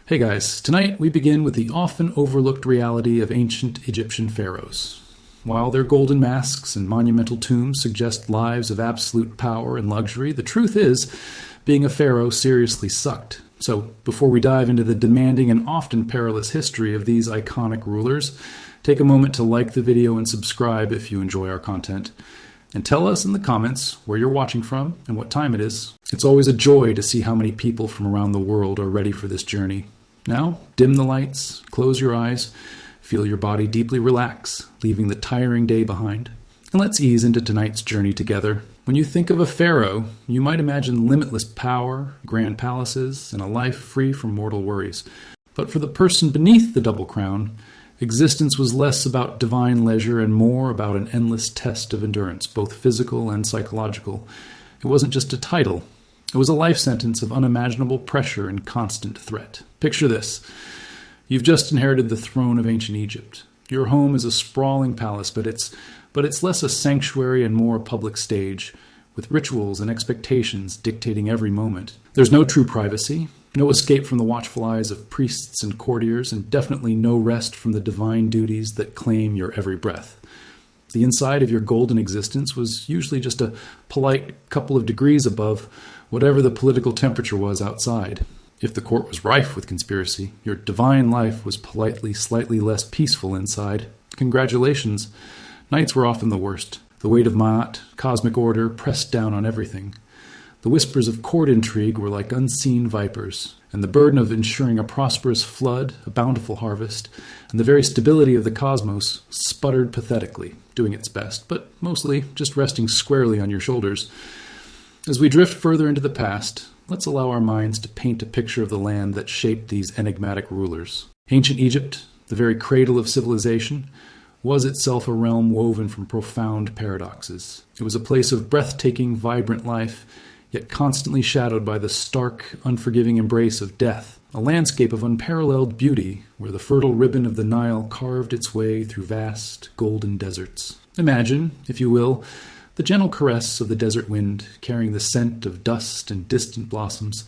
Hey guys, tonight we begin with the often overlooked reality of ancient Egyptian pharaohs. While their golden masks and monumental tombs suggest lives of absolute power and luxury, the truth is, being a pharaoh seriously sucked. So, before we dive into the demanding and often perilous history of these iconic rulers, take a moment to like the video and subscribe if you enjoy our content. And tell us in the comments where you're watching from and what time it is. It's always a joy to see how many people from around the world are ready for this journey. Now, dim the lights, close your eyes, feel your body deeply relax, leaving the tiring day behind. And let's ease into tonight's journey together. When you think of a pharaoh, you might imagine limitless power, grand palaces, and a life free from mortal worries. But for the person beneath the double crown, existence was less about divine leisure and more about an endless test of endurance, both physical and psychological. It wasn't just a title. It was a life sentence of unimaginable pressure and constant threat. Picture this. You've just inherited the throne of ancient Egypt. Your home is a sprawling palace, but it's less a sanctuary and more a public stage, with rituals and expectations dictating every moment. There's no true privacy, no escape from the watchful eyes of priests and courtiers, and definitely no rest from the divine duties that claim your every breath. The inside of your golden existence was usually just a polite couple of degrees above whatever the political temperature was outside. If the court was rife with conspiracy, your divine life was politely slightly less peaceful inside. Congratulations. Nights were often the worst. The weight of Ma'at, cosmic order, pressed down on everything. The whispers of court intrigue were like unseen vipers, and the burden of ensuring a prosperous flood, a bountiful harvest, and the very stability of the cosmos sputtered pathetically, doing its best, but mostly just resting squarely on your shoulders. As we drift further into the past, let's allow our minds to paint a picture of the land that shaped these enigmatic rulers. Ancient Egypt, the very cradle of civilization, was itself a realm woven from profound paradoxes. It was a place of breathtaking, vibrant life, yet constantly shadowed by the stark, unforgiving embrace of death, a landscape of unparalleled beauty where the fertile ribbon of the Nile carved its way through vast, golden deserts. Imagine, if you will, the gentle caress of the desert wind, carrying the scent of dust and distant blossoms,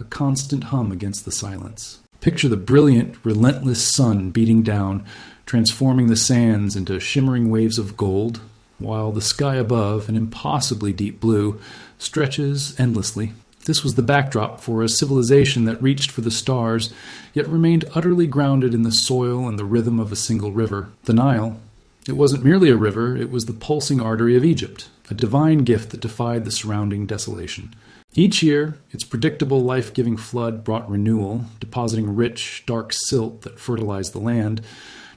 a constant hum against the silence. Picture the brilliant, relentless sun beating down, transforming the sands into shimmering waves of gold, while the sky above, an impossibly deep blue, stretches endlessly. This was the backdrop for a civilization that reached for the stars, yet remained utterly grounded in the soil and the rhythm of a single river, the Nile. It wasn't merely a river, it was the pulsing artery of Egypt, a divine gift that defied the surrounding desolation. Each year, its predictable life-giving flood brought renewal, depositing rich, dark silt that fertilized the land,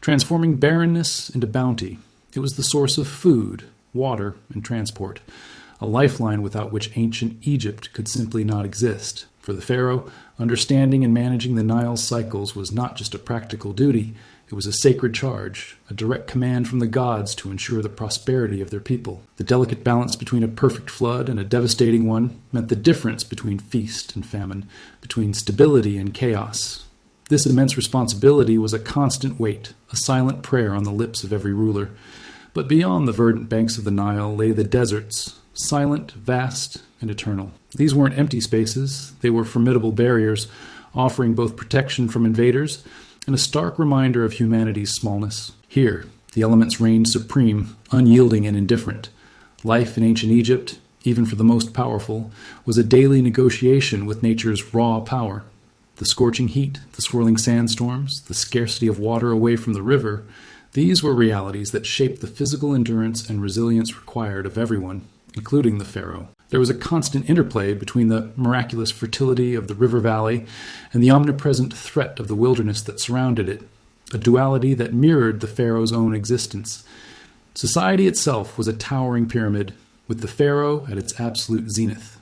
transforming barrenness into bounty. It was the source of food, water, and transport, a lifeline without which ancient Egypt could simply not exist. For the pharaoh, understanding and managing the Nile's cycles was not just a practical duty, it was a sacred charge, a direct command from the gods to ensure the prosperity of their people. The delicate balance between a perfect flood and a devastating one meant the difference between feast and famine, between stability and chaos. This immense responsibility was a constant weight, a silent prayer on the lips of every ruler. But beyond the verdant banks of the Nile lay the deserts, silent, vast, and eternal. These weren't empty spaces, they were formidable barriers, offering both protection from invaders and a stark reminder of humanity's smallness. Here, the elements reigned supreme, unyielding and indifferent. Life in ancient Egypt, even for the most powerful, was a daily negotiation with nature's raw power. The scorching heat, the swirling sandstorms, the scarcity of water away from the river, these were realities that shaped the physical endurance and resilience required of everyone, including the pharaoh. There was a constant interplay between the miraculous fertility of the river valley and the omnipresent threat of the wilderness that surrounded it, a duality that mirrored the pharaoh's own existence. Society itself was a towering pyramid, with the pharaoh at its absolute zenith.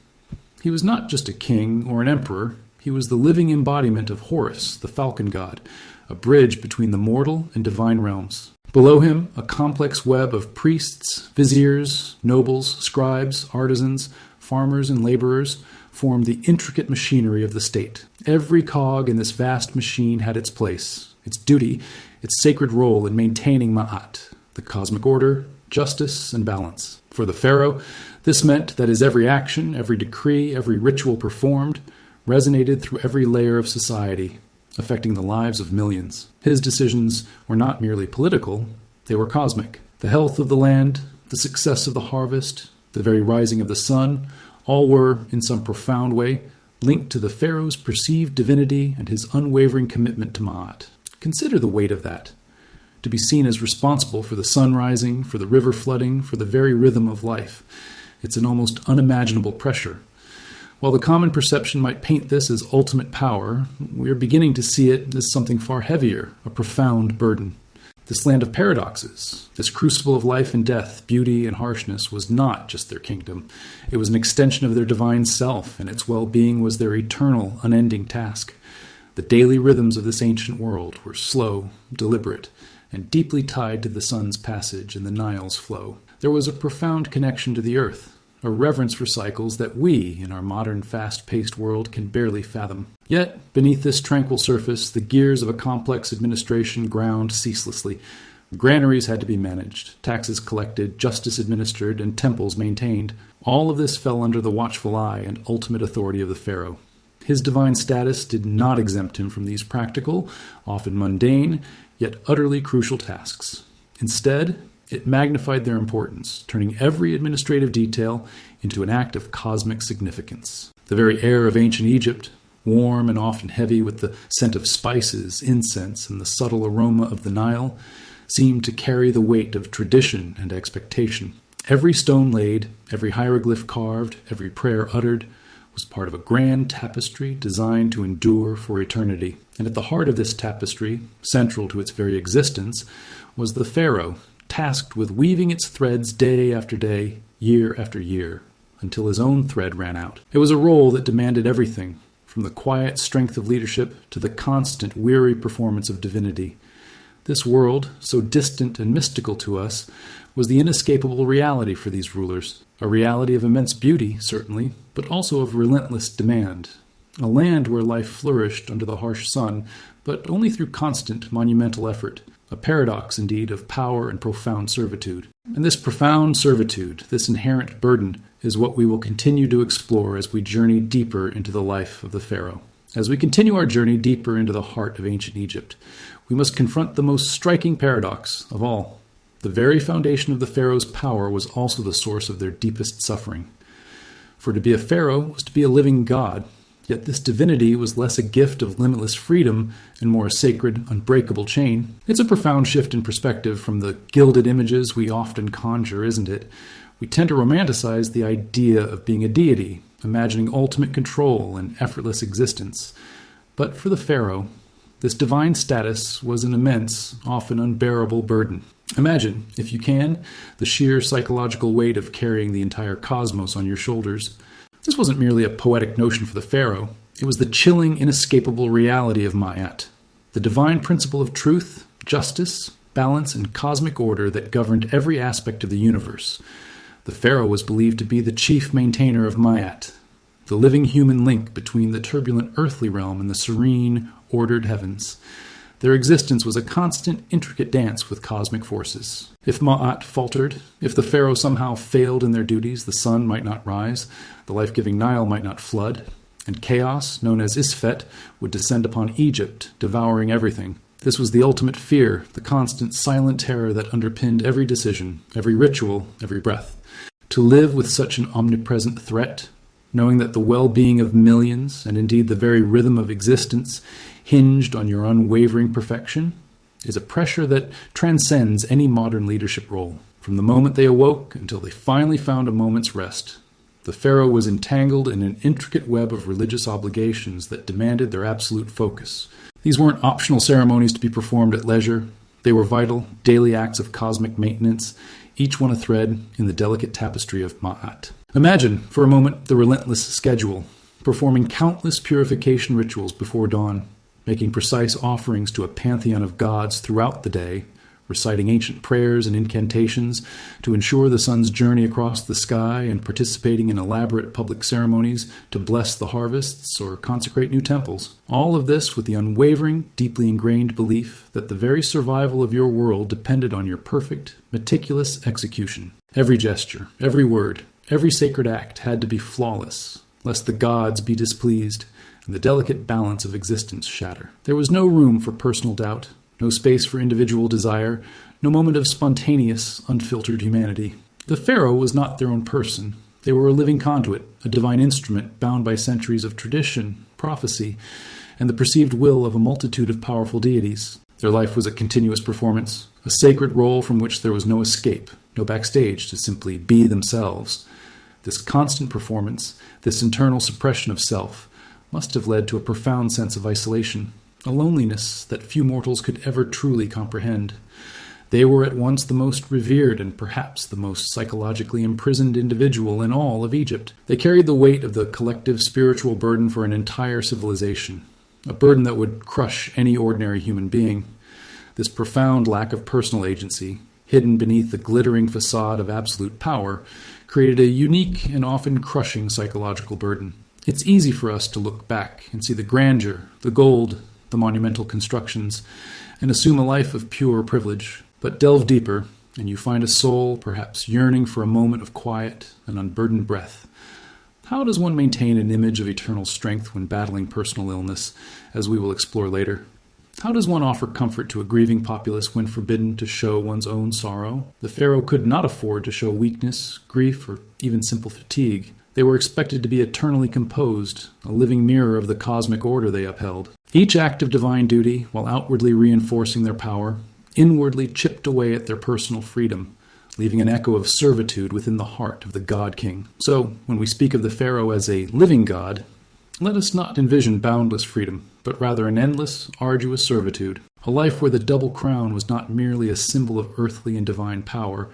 He was not just a king or an emperor, he was the living embodiment of Horus, the falcon god, a bridge between the mortal and divine realms. Below him, a complex web of priests, viziers, nobles, scribes, artisans, farmers, and laborers formed the intricate machinery of the state. Every cog in this vast machine had its place, its duty, its sacred role in maintaining Ma'at, the cosmic order, justice, and balance. For the pharaoh, this meant that his every action, every decree, every ritual performed resonated through every layer of society, affecting the lives of millions. His decisions were not merely political, they were cosmic. The health of the land, the success of the harvest, the very rising of the sun, all were, in some profound way, linked to the Pharaoh's perceived divinity and his unwavering commitment to Ma'at. Consider the weight of that. To be seen as responsible for the sun rising, for the river flooding, for the very rhythm of life. It's an almost unimaginable pressure. While the common perception might paint this as ultimate power, we are beginning to see it as something far heavier, a profound burden. This land of paradoxes, this crucible of life and death, beauty and harshness, was not just their kingdom. It was an extension of their divine self, and its well-being was their eternal, unending task. The daily rhythms of this ancient world were slow, deliberate, and deeply tied to the sun's passage and the Nile's flow. There was a profound connection to the earth, a reverence for cycles that we, in our modern fast-paced world, can barely fathom. Yet, beneath this tranquil surface, the gears of a complex administration ground ceaselessly. Granaries had to be managed, taxes collected, justice administered, and temples maintained. All of this fell under the watchful eye and ultimate authority of the Pharaoh. His divine status did not exempt him from these practical, often mundane, yet utterly crucial tasks. Instead, it magnified their importance, turning every administrative detail into an act of cosmic significance. The very air of ancient Egypt, warm and often heavy with the scent of spices, incense, and the subtle aroma of the Nile, seemed to carry the weight of tradition and expectation. Every stone laid, every hieroglyph carved, every prayer uttered, was part of a grand tapestry designed to endure for eternity. And at the heart of this tapestry, central to its very existence, was the Pharaoh, tasked with weaving its threads day after day, year after year, until his own thread ran out. It was a role that demanded everything, from the quiet strength of leadership to the constant, weary performance of divinity. This world, so distant and mystical to us, was the inescapable reality for these rulers. A reality of immense beauty, certainly, but also of relentless demand. A land where life flourished under the harsh sun, but only through constant, monumental effort. A paradox, indeed, of power and profound servitude. And this profound servitude, this inherent burden, is what we will continue to explore as we journey deeper into the life of the Pharaoh. As we continue our journey deeper into the heart of ancient Egypt, we must confront the most striking paradox of all. The very foundation of the Pharaoh's power was also the source of their deepest suffering. For to be a Pharaoh was to be a living god, yet this divinity was less a gift of limitless freedom and more a sacred, unbreakable chain. It's a profound shift in perspective from the gilded images we often conjure, isn't it? We tend to romanticize the idea of being a deity, imagining ultimate control and effortless existence. But for the Pharaoh, this divine status was an immense, often unbearable burden. Imagine, if you can, the sheer psychological weight of carrying the entire cosmos on your shoulders. This wasn't merely a poetic notion for the Pharaoh. It was the chilling, inescapable reality of Ma'at, the divine principle of truth, justice, balance, and cosmic order that governed every aspect of the universe. The Pharaoh was believed to be the chief maintainer of Ma'at, the living human link between the turbulent earthly realm and the serene, ordered heavens. Their existence was a constant, intricate dance with cosmic forces. If Ma'at faltered, if the Pharaoh somehow failed in their duties, the sun might not rise, the life-giving Nile might not flood, and chaos, known as Isfet, would descend upon Egypt, devouring everything. This was the ultimate fear, the constant, silent terror that underpinned every decision, every ritual, every breath. To live with such an omnipresent threat, knowing that the well-being of millions, and indeed the very rhythm of existence, hinged on your unwavering perfection, is a pressure that transcends any modern leadership role. From the moment they awoke until they finally found a moment's rest, the Pharaoh was entangled in an intricate web of religious obligations that demanded their absolute focus. These weren't optional ceremonies to be performed at leisure. They were vital, daily acts of cosmic maintenance, each one a thread in the delicate tapestry of Ma'at. Imagine, for a moment, the relentless schedule, performing countless purification rituals before dawn, making precise offerings to a pantheon of gods throughout the day, reciting ancient prayers and incantations to ensure the sun's journey across the sky, and participating in elaborate public ceremonies to bless the harvests or consecrate new temples. All of this with the unwavering, deeply ingrained belief that the very survival of your world depended on your perfect, meticulous execution. Every gesture, every word, every sacred act had to be flawless, lest the gods be displeased, and the delicate balance of existence shatter. There was no room for personal doubt, no space for individual desire, no moment of spontaneous, unfiltered humanity. The Pharaoh was not their own person. They were a living conduit, a divine instrument bound by centuries of tradition, prophecy, and the perceived will of a multitude of powerful deities. Their life was a continuous performance, a sacred role from which there was no escape, no backstage to simply be themselves. This constant performance, this internal suppression of self, must have led to a profound sense of isolation, a loneliness that few mortals could ever truly comprehend. They were at once the most revered and perhaps the most psychologically imprisoned individual in all of Egypt. They carried the weight of the collective spiritual burden for an entire civilization, a burden that would crush any ordinary human being. This profound lack of personal agency, hidden beneath the glittering facade of absolute power, created a unique and often crushing psychological burden. It's easy for us to look back and see the grandeur, the gold, the monumental constructions, and assume a life of pure privilege. But delve deeper, and you find a soul perhaps yearning for a moment of quiet and unburdened breath. How does one maintain an image of eternal strength when battling personal illness, as we will explore later? How does one offer comfort to a grieving populace when forbidden to show one's own sorrow? The Pharaoh could not afford to show weakness, grief, or even simple fatigue. They were expected to be eternally composed, a living mirror of the cosmic order they upheld. Each act of divine duty, while outwardly reinforcing their power, inwardly chipped away at their personal freedom, leaving an echo of servitude within the heart of the God-King. So, when we speak of the Pharaoh as a living God, let us not envision boundless freedom, but rather an endless, arduous servitude, a life where the double crown was not merely a symbol of earthly and divine power,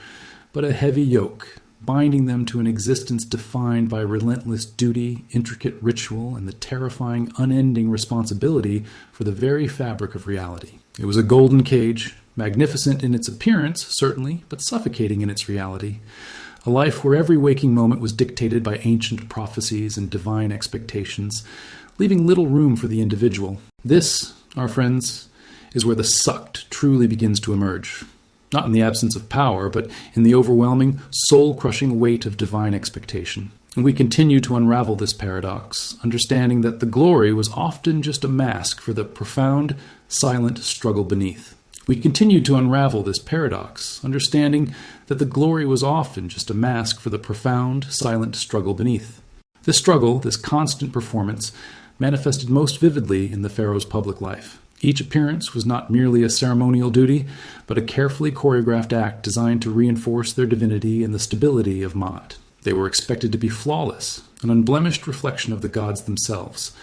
but a heavy yoke, binding them to an existence defined by relentless duty, intricate ritual, and the terrifying, unending responsibility for the very fabric of reality. It was a golden cage, magnificent in its appearance, certainly, but suffocating in its reality. A life where every waking moment was dictated by ancient prophecies and divine expectations, leaving little room for the individual. This, our friends, is where the sucked truly begins to emerge. Not in the absence of power, but in the overwhelming, soul-crushing weight of divine expectation. And we continue to unravel this paradox, understanding that the glory was often just a mask for the profound, silent struggle beneath. We continue to unravel this paradox, understanding that the glory was often just a mask for the profound, silent struggle beneath. This struggle, this constant performance, manifested most vividly in the Pharaoh's public life. Each appearance was not merely a ceremonial duty, but a carefully choreographed act designed to reinforce their divinity and the stability of Maat. They were expected to be flawless, an unblemished reflection of the gods themselves.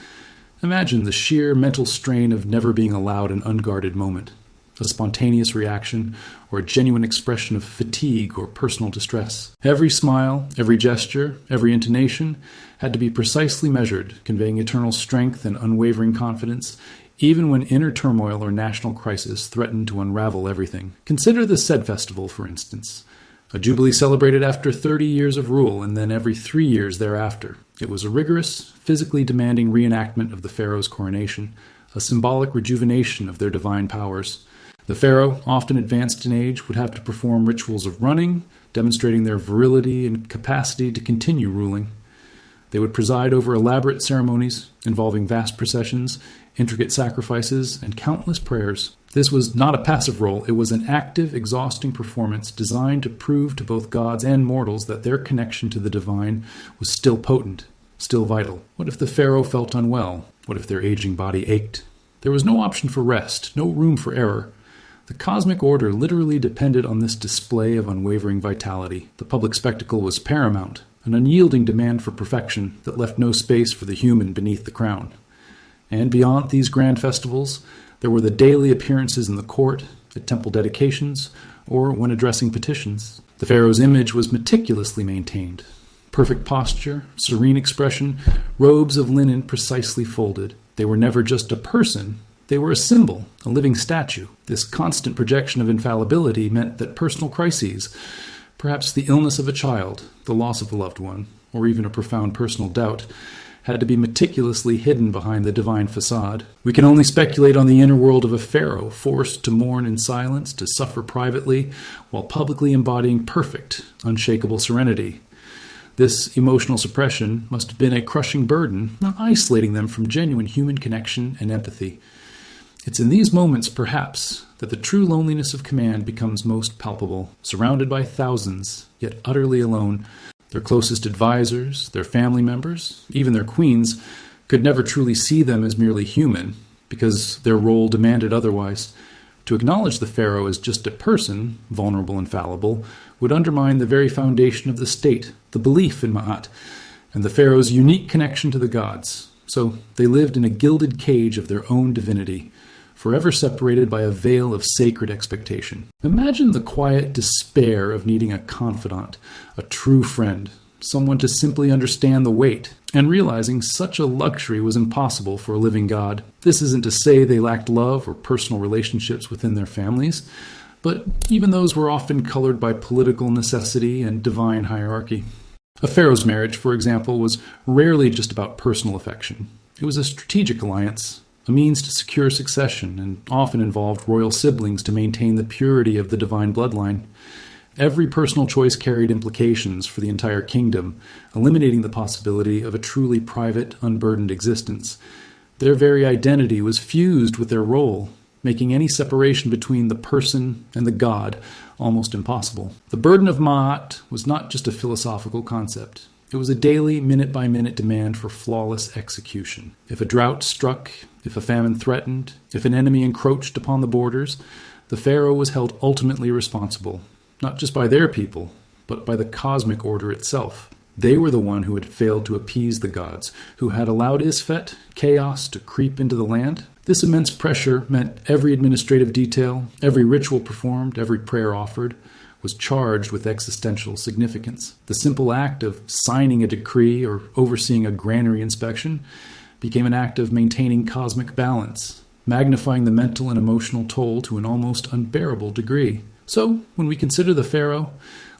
Imagine the sheer mental strain of never being allowed an unguarded moment, a spontaneous reaction, or a genuine expression of fatigue or personal distress. Every smile, every gesture, every intonation had to be precisely measured, conveying eternal strength and unwavering confidence, even when inner turmoil or national crisis threatened to unravel everything. Consider the Sed Festival, for instance. A jubilee celebrated after 30 years of rule and then every 3 years thereafter. It was a rigorous, physically demanding reenactment of the Pharaoh's coronation, a symbolic rejuvenation of their divine powers. The Pharaoh, often advanced in age, would have to perform rituals of running, demonstrating their virility and capacity to continue ruling. They would preside over elaborate ceremonies involving vast processions, intricate sacrifices, and countless prayers. This was not a passive role. It was an active, exhausting performance designed to prove to both gods and mortals that their connection to the divine was still potent, still vital. What if the Pharaoh felt unwell? What if their aging body ached? There was no option for rest, no room for error. The cosmic order literally depended on this display of unwavering vitality. The public spectacle was paramount, an unyielding demand for perfection that left no space for the human beneath the crown. And beyond these grand festivals, there were the daily appearances in the court, at temple dedications, or when addressing petitions. The Pharaoh's image was meticulously maintained. Perfect posture, serene expression, robes of linen precisely folded. They were never just a person. They were a symbol, a living statue. This constant projection of infallibility meant that personal crises, perhaps the illness of a child, the loss of a loved one, or even a profound personal doubt, had to be meticulously hidden behind the divine facade. We can only speculate on the inner world of a pharaoh, forced to mourn in silence, to suffer privately, while publicly embodying perfect, unshakable serenity. This emotional suppression must have been a crushing burden, isolating them from genuine human connection and empathy. It's in these moments, perhaps, that the true loneliness of command becomes most palpable. Surrounded by thousands, yet utterly alone, their closest advisors, their family members, even their queens, could never truly see them as merely human, because their role demanded otherwise. To acknowledge the Pharaoh as just a person, vulnerable and fallible, would undermine the very foundation of the state, the belief in Ma'at, and the Pharaoh's unique connection to the gods. So they lived in a gilded cage of their own divinity, forever separated by a veil of sacred expectation. Imagine the quiet despair of needing a confidant, a true friend, someone to simply understand the weight, and realizing such a luxury was impossible for a living god. This isn't to say they lacked love or personal relationships within their families, but even those were often colored by political necessity and divine hierarchy. A pharaoh's marriage, for example, was rarely just about personal affection. It was a strategic alliance, a means to secure succession, and often involved royal siblings to maintain the purity of the divine bloodline. Every personal choice carried implications for the entire kingdom, eliminating the possibility of a truly private, unburdened existence. Their very identity was fused with their role, making any separation between the person and the god almost impossible. The burden of Ma'at was not just a philosophical concept. It was a daily, minute-by-minute demand for flawless execution. If a drought struck, if a famine threatened, if an enemy encroached upon the borders, the pharaoh was held ultimately responsible, not just by their people, but by the cosmic order itself. They were the one who had failed to appease the gods, who had allowed Isfet, chaos, to creep into the land. This immense pressure meant every administrative detail, every ritual performed, every prayer offered, was charged with existential significance. The simple act of signing a decree or overseeing a granary inspection became an act of maintaining cosmic balance, magnifying the mental and emotional toll to an almost unbearable degree. So, when we consider the pharaoh,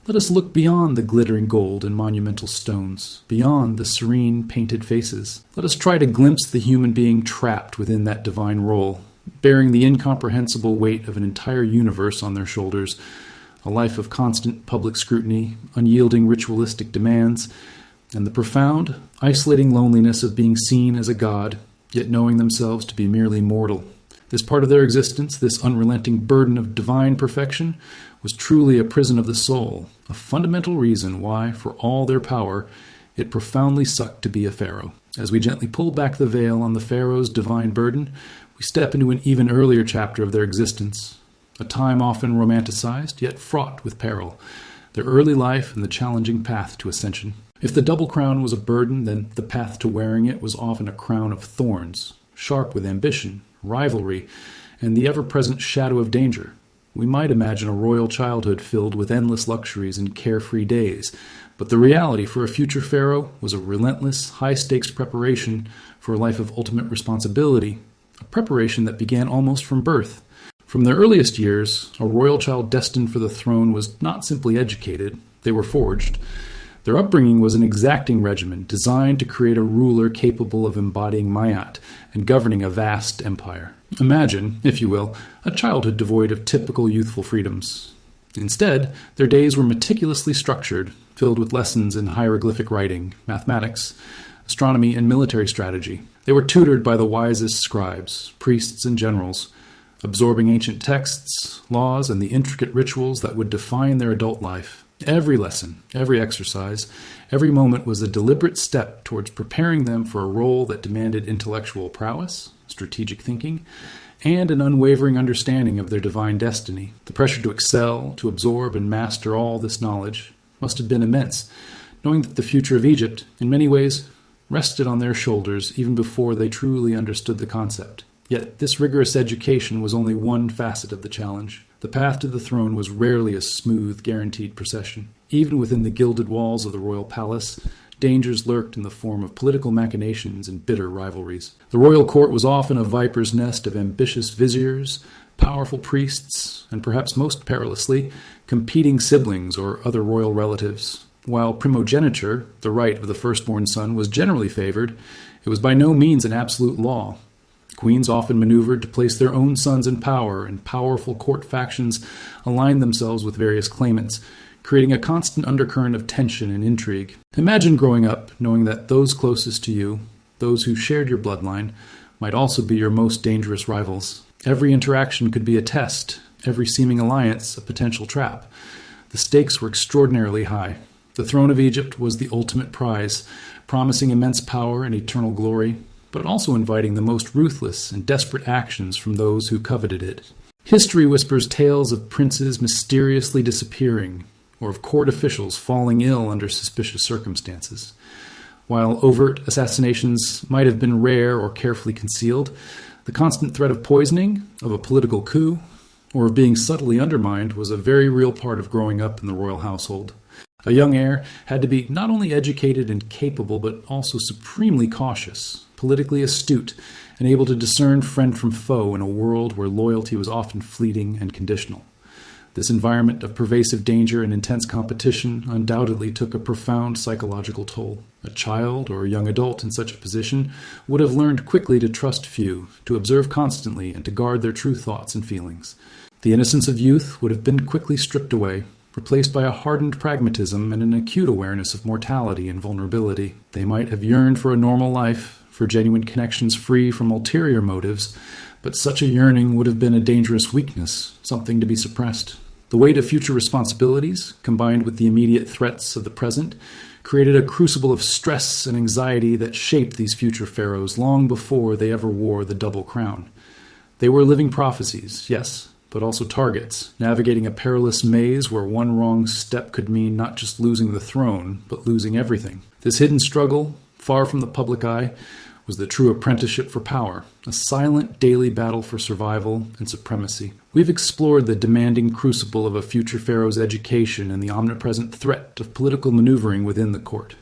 let us look beyond the glittering gold and monumental stones, beyond the serene painted faces. Let us try to glimpse the human being trapped within that divine role, bearing the incomprehensible weight of an entire universe on their shoulders, a life of constant public scrutiny, unyielding ritualistic demands, and the profound, isolating loneliness of being seen as a god, yet knowing themselves to be merely mortal. This part of their existence, this unrelenting burden of divine perfection, was truly a prison of the soul, a fundamental reason why, for all their power, it profoundly sucked to be a pharaoh. As we gently pull back the veil on the pharaoh's divine burden, we step into an even earlier chapter of their existence, a time often romanticized, yet fraught with peril, their early life and the challenging path to ascension. If the double crown was a burden, then the path to wearing it was often a crown of thorns, sharp with ambition, rivalry, and the ever-present shadow of danger. We might imagine a royal childhood filled with endless luxuries and carefree days, but the reality for a future pharaoh was a relentless, high-stakes preparation for a life of ultimate responsibility, a preparation that began almost from birth. From their earliest years, a royal child destined for the throne was not simply educated, they were forged. Their upbringing was an exacting regimen designed to create a ruler capable of embodying Ma'at and governing a vast empire. Imagine, if you will, a childhood devoid of typical youthful freedoms. Instead, their days were meticulously structured, filled with lessons in hieroglyphic writing, mathematics, astronomy, and military strategy. They were tutored by the wisest scribes, priests, and generals, absorbing ancient texts, laws, and the intricate rituals that would define their adult life. Every lesson, every exercise, every moment was a deliberate step towards preparing them for a role that demanded intellectual prowess, strategic thinking, and an unwavering understanding of their divine destiny. The pressure to excel, to absorb and master all this knowledge must have been immense, knowing that the future of Egypt, in many ways, rested on their shoulders even before they truly understood the concept. Yet this rigorous education was only one facet of the challenge. The path to the throne was rarely a smooth, guaranteed procession. Even within the gilded walls of the royal palace, dangers lurked in the form of political machinations and bitter rivalries. The royal court was often a viper's nest of ambitious viziers, powerful priests, and perhaps most perilously, competing siblings or other royal relatives. While primogeniture, the right of the firstborn son, was generally favored, it was by no means an absolute law. Queens often maneuvered to place their own sons in power, and powerful court factions aligned themselves with various claimants, creating a constant undercurrent of tension and intrigue. Imagine growing up knowing that those closest to you, those who shared your bloodline, might also be your most dangerous rivals. Every interaction could be a test, every seeming alliance a potential trap. The stakes were extraordinarily high. The throne of Egypt was the ultimate prize, promising immense power and eternal glory, but also inviting the most ruthless and desperate actions from those who coveted it. History whispers tales of princes mysteriously disappearing, or of court officials falling ill under suspicious circumstances. While overt assassinations might have been rare or carefully concealed, the constant threat of poisoning, of a political coup, or of being subtly undermined was a very real part of growing up in the royal household. A young heir had to be not only educated and capable, but also supremely cautious, politically astute, and able to discern friend from foe in a world where loyalty was often fleeting and conditional. This environment of pervasive danger and intense competition undoubtedly took a profound psychological toll. A child or a young adult in such a position would have learned quickly to trust few, to observe constantly, and to guard their true thoughts and feelings. The innocence of youth would have been quickly stripped away, replaced by a hardened pragmatism and an acute awareness of mortality and vulnerability. They might have yearned for a normal life, for genuine connections free from ulterior motives, but such a yearning would have been a dangerous weakness, something to be suppressed. The weight of future responsibilities, combined with the immediate threats of the present, created a crucible of stress and anxiety that shaped these future pharaohs long before they ever wore the double crown. They were living prophecies, yes, but also targets, navigating a perilous maze where one wrong step could mean not just losing the throne, but losing everything. This hidden struggle, far from the public eye, was the true apprenticeship for power, a silent daily battle for survival and supremacy. We've explored the demanding crucible of a future pharaoh's education and the omnipresent threat of political maneuvering within the court.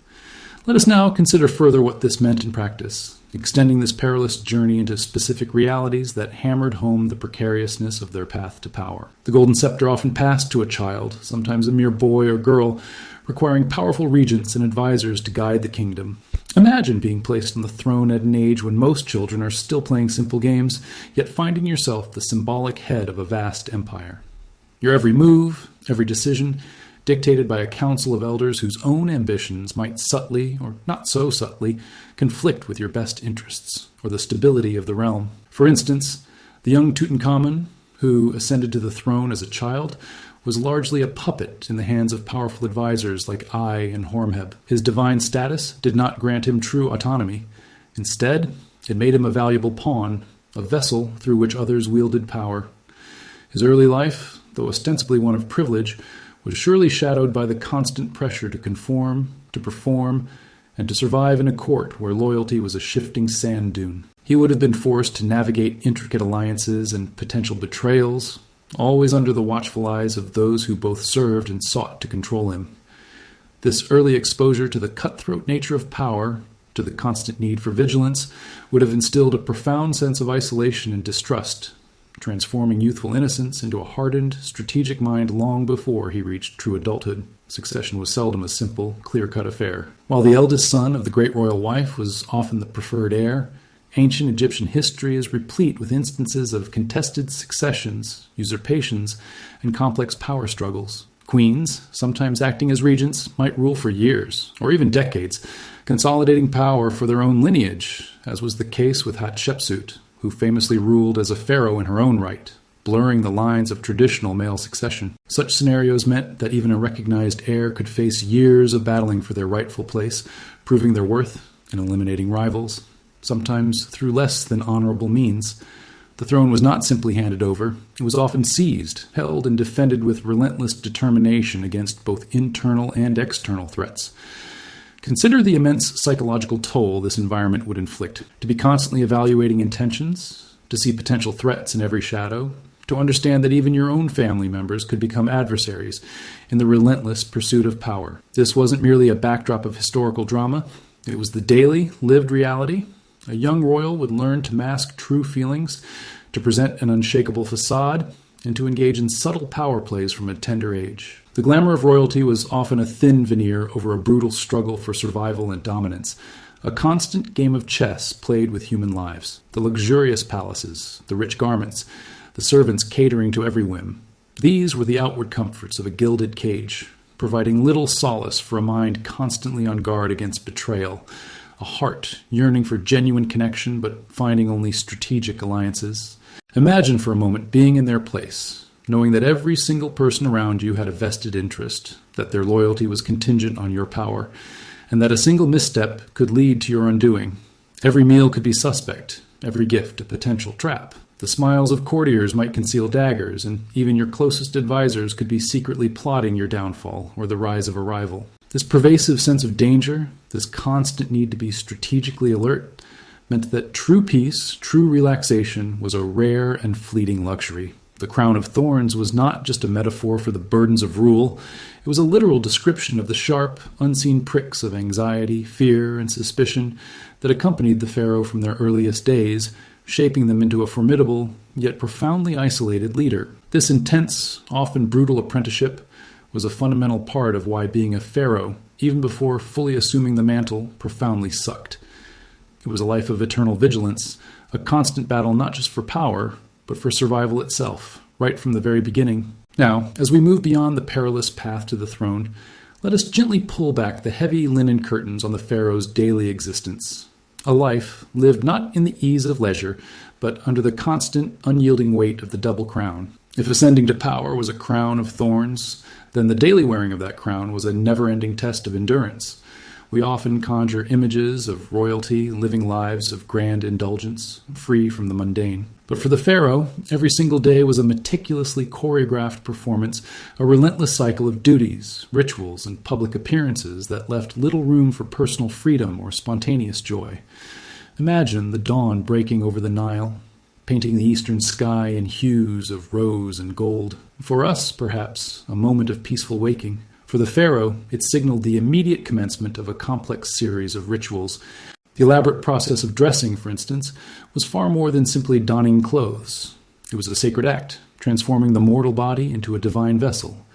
Let us now consider further what this meant in practice, extending this perilous journey into specific realities that hammered home the precariousness of their path to power. The golden scepter often passed to a child, sometimes a mere boy or girl, requiring powerful regents and advisors to guide the kingdom. Imagine being placed on the throne at an age when most children are still playing simple games, yet finding yourself the symbolic head of a vast empire. Your every move, every decision, dictated by a council of elders whose own ambitions might subtly, or not so subtly, conflict with your best interests, or the stability of the realm. For instance, the young Tutankhamun, who ascended to the throne as a child, was largely a puppet in the hands of powerful advisors like Ai and Horemheb. His divine status did not grant him true autonomy. Instead, it made him a valuable pawn, a vessel through which others wielded power. His early life, though ostensibly one of privilege, was surely shadowed by the constant pressure to conform, to perform, and to survive in a court where loyalty was a shifting sand dune. He would have been forced to navigate intricate alliances and potential betrayals, always under the watchful eyes of those who both served and sought to control him. This early exposure to the cutthroat nature of power, to the constant need for vigilance, would have instilled a profound sense of isolation and distrust, transforming youthful innocence into a hardened, strategic mind long before he reached true adulthood. Succession was seldom a simple, clear-cut affair. While the eldest son of the great royal wife was often the preferred heir, ancient Egyptian history is replete with instances of contested successions, usurpations, and complex power struggles. Queens, sometimes acting as regents, might rule for years, or even decades, consolidating power for their own lineage, as was the case with Hatshepsut, who famously ruled as a pharaoh in her own right, blurring the lines of traditional male succession. Such scenarios meant that even a recognized heir could face years of battling for their rightful place, proving their worth and eliminating rivals, sometimes through less than honorable means. The throne was not simply handed over. It was often seized, held, and defended with relentless determination against both internal and external threats. Consider the immense psychological toll this environment would inflict. To be constantly evaluating intentions, to see potential threats in every shadow, to understand that even your own family members could become adversaries in the relentless pursuit of power. This wasn't merely a backdrop of historical drama. It was the daily, lived reality. A young royal would learn to mask true feelings, to present an unshakable facade, and to engage in subtle power plays from a tender age. The glamour of royalty was often a thin veneer over a brutal struggle for survival and dominance, a constant game of chess played with human lives. The luxurious palaces, the rich garments, the servants catering to every whim. These were the outward comforts of a gilded cage, providing little solace for a mind constantly on guard against betrayal, a heart yearning for genuine connection but finding only strategic alliances. Imagine for a moment being in their place, knowing that every single person around you had a vested interest, that their loyalty was contingent on your power, and that a single misstep could lead to your undoing. Every meal could be suspect, every gift a potential trap. The smiles of courtiers might conceal daggers, and even your closest advisors could be secretly plotting your downfall or the rise of a rival. This pervasive sense of danger, this constant need to be strategically alert, meant that true peace, true relaxation, was a rare and fleeting luxury. The crown of thorns was not just a metaphor for the burdens of rule. It was a literal description of the sharp, unseen pricks of anxiety, fear, and suspicion that accompanied the Pharaoh from their earliest days, shaping them into a formidable, yet profoundly isolated leader. This intense, often brutal apprenticeship was a fundamental part of why being a pharaoh, even before fully assuming the mantle, profoundly sucked. It was a life of eternal vigilance, a constant battle not just for power, but for survival itself, right from the very beginning. Now, as we move beyond the perilous path to the throne, let us gently pull back the heavy linen curtains on the pharaoh's daily existence. A life lived not in the ease of leisure, but under the constant, unyielding weight of the double crown. If ascending to power was a crown of thorns, then the daily wearing of that crown was a never-ending test of endurance. We often conjure images of royalty, living lives of grand indulgence, free from the mundane. But for the pharaoh, every single day was a meticulously choreographed performance, a relentless cycle of duties, rituals, and public appearances that left little room for personal freedom or spontaneous joy. Imagine the dawn breaking over the Nile, painting the eastern sky in hues of rose and gold. For us, perhaps, a moment of peaceful waking. For the pharaoh, it signaled the immediate commencement of a complex series of rituals. The elaborate process of dressing, for instance, was far more than simply donning clothes. It was a sacred act, transforming the mortal body into a divine vessel.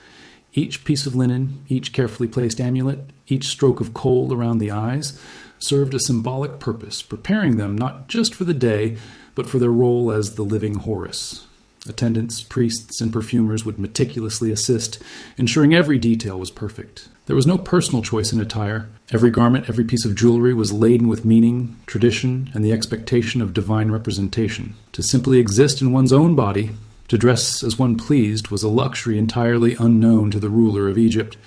Each piece of linen, each carefully placed amulet, each stroke of kohl around the eyes served a symbolic purpose, preparing them not just for the day, but for their role as the living Horus. Attendants, priests, and perfumers would meticulously assist, ensuring every detail was perfect. There was no personal choice in attire. Every garment, every piece of jewelry was laden with meaning, tradition, and the expectation of divine representation. To simply exist in one's own body, to dress as one pleased, was a luxury entirely unknown to the ruler of Egypt.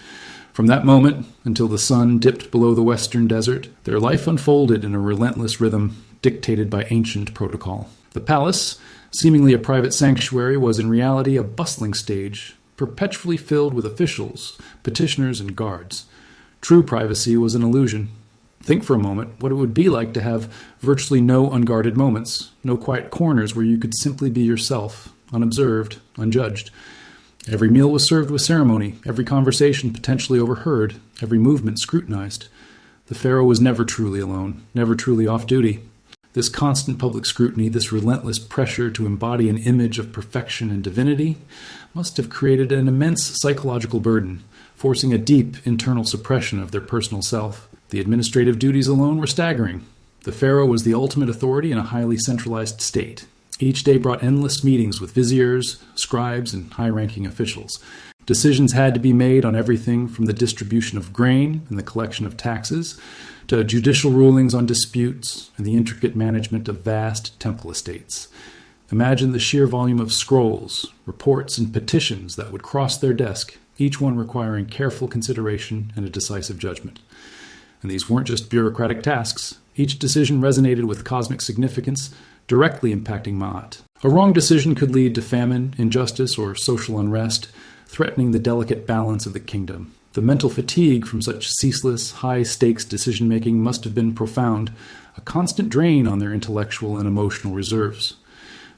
From that moment until the sun dipped below the western desert, their life unfolded in a relentless rhythm dictated by ancient protocol. The palace, seemingly a private sanctuary, was in reality a bustling stage, perpetually filled with officials, petitioners, and guards. True privacy was an illusion. Think for a moment what it would be like to have virtually no unguarded moments, no quiet corners where you could simply be yourself, unobserved, unjudged. Every meal was served with ceremony, every conversation potentially overheard, every movement scrutinized. The pharaoh was never truly alone, never truly off duty. This constant public scrutiny, this relentless pressure to embody an image of perfection and divinity, must have created an immense psychological burden, forcing a deep internal suppression of their personal self. The administrative duties alone were staggering. The pharaoh was the ultimate authority in a highly centralized state. Each day brought endless meetings with viziers, scribes, and high-ranking officials. Decisions had to be made on everything from the distribution of grain and the collection of taxes to judicial rulings on disputes and the intricate management of vast temple estates. Imagine the sheer volume of scrolls, reports, and petitions that would cross their desk, each one requiring careful consideration and a decisive judgment. And these weren't just bureaucratic tasks. Each decision resonated with cosmic significance, directly impacting Ma'at. A wrong decision could lead to famine, injustice, or social unrest, threatening the delicate balance of the kingdom. The mental fatigue from such ceaseless, high-stakes decision-making must have been profound, a constant drain on their intellectual and emotional reserves.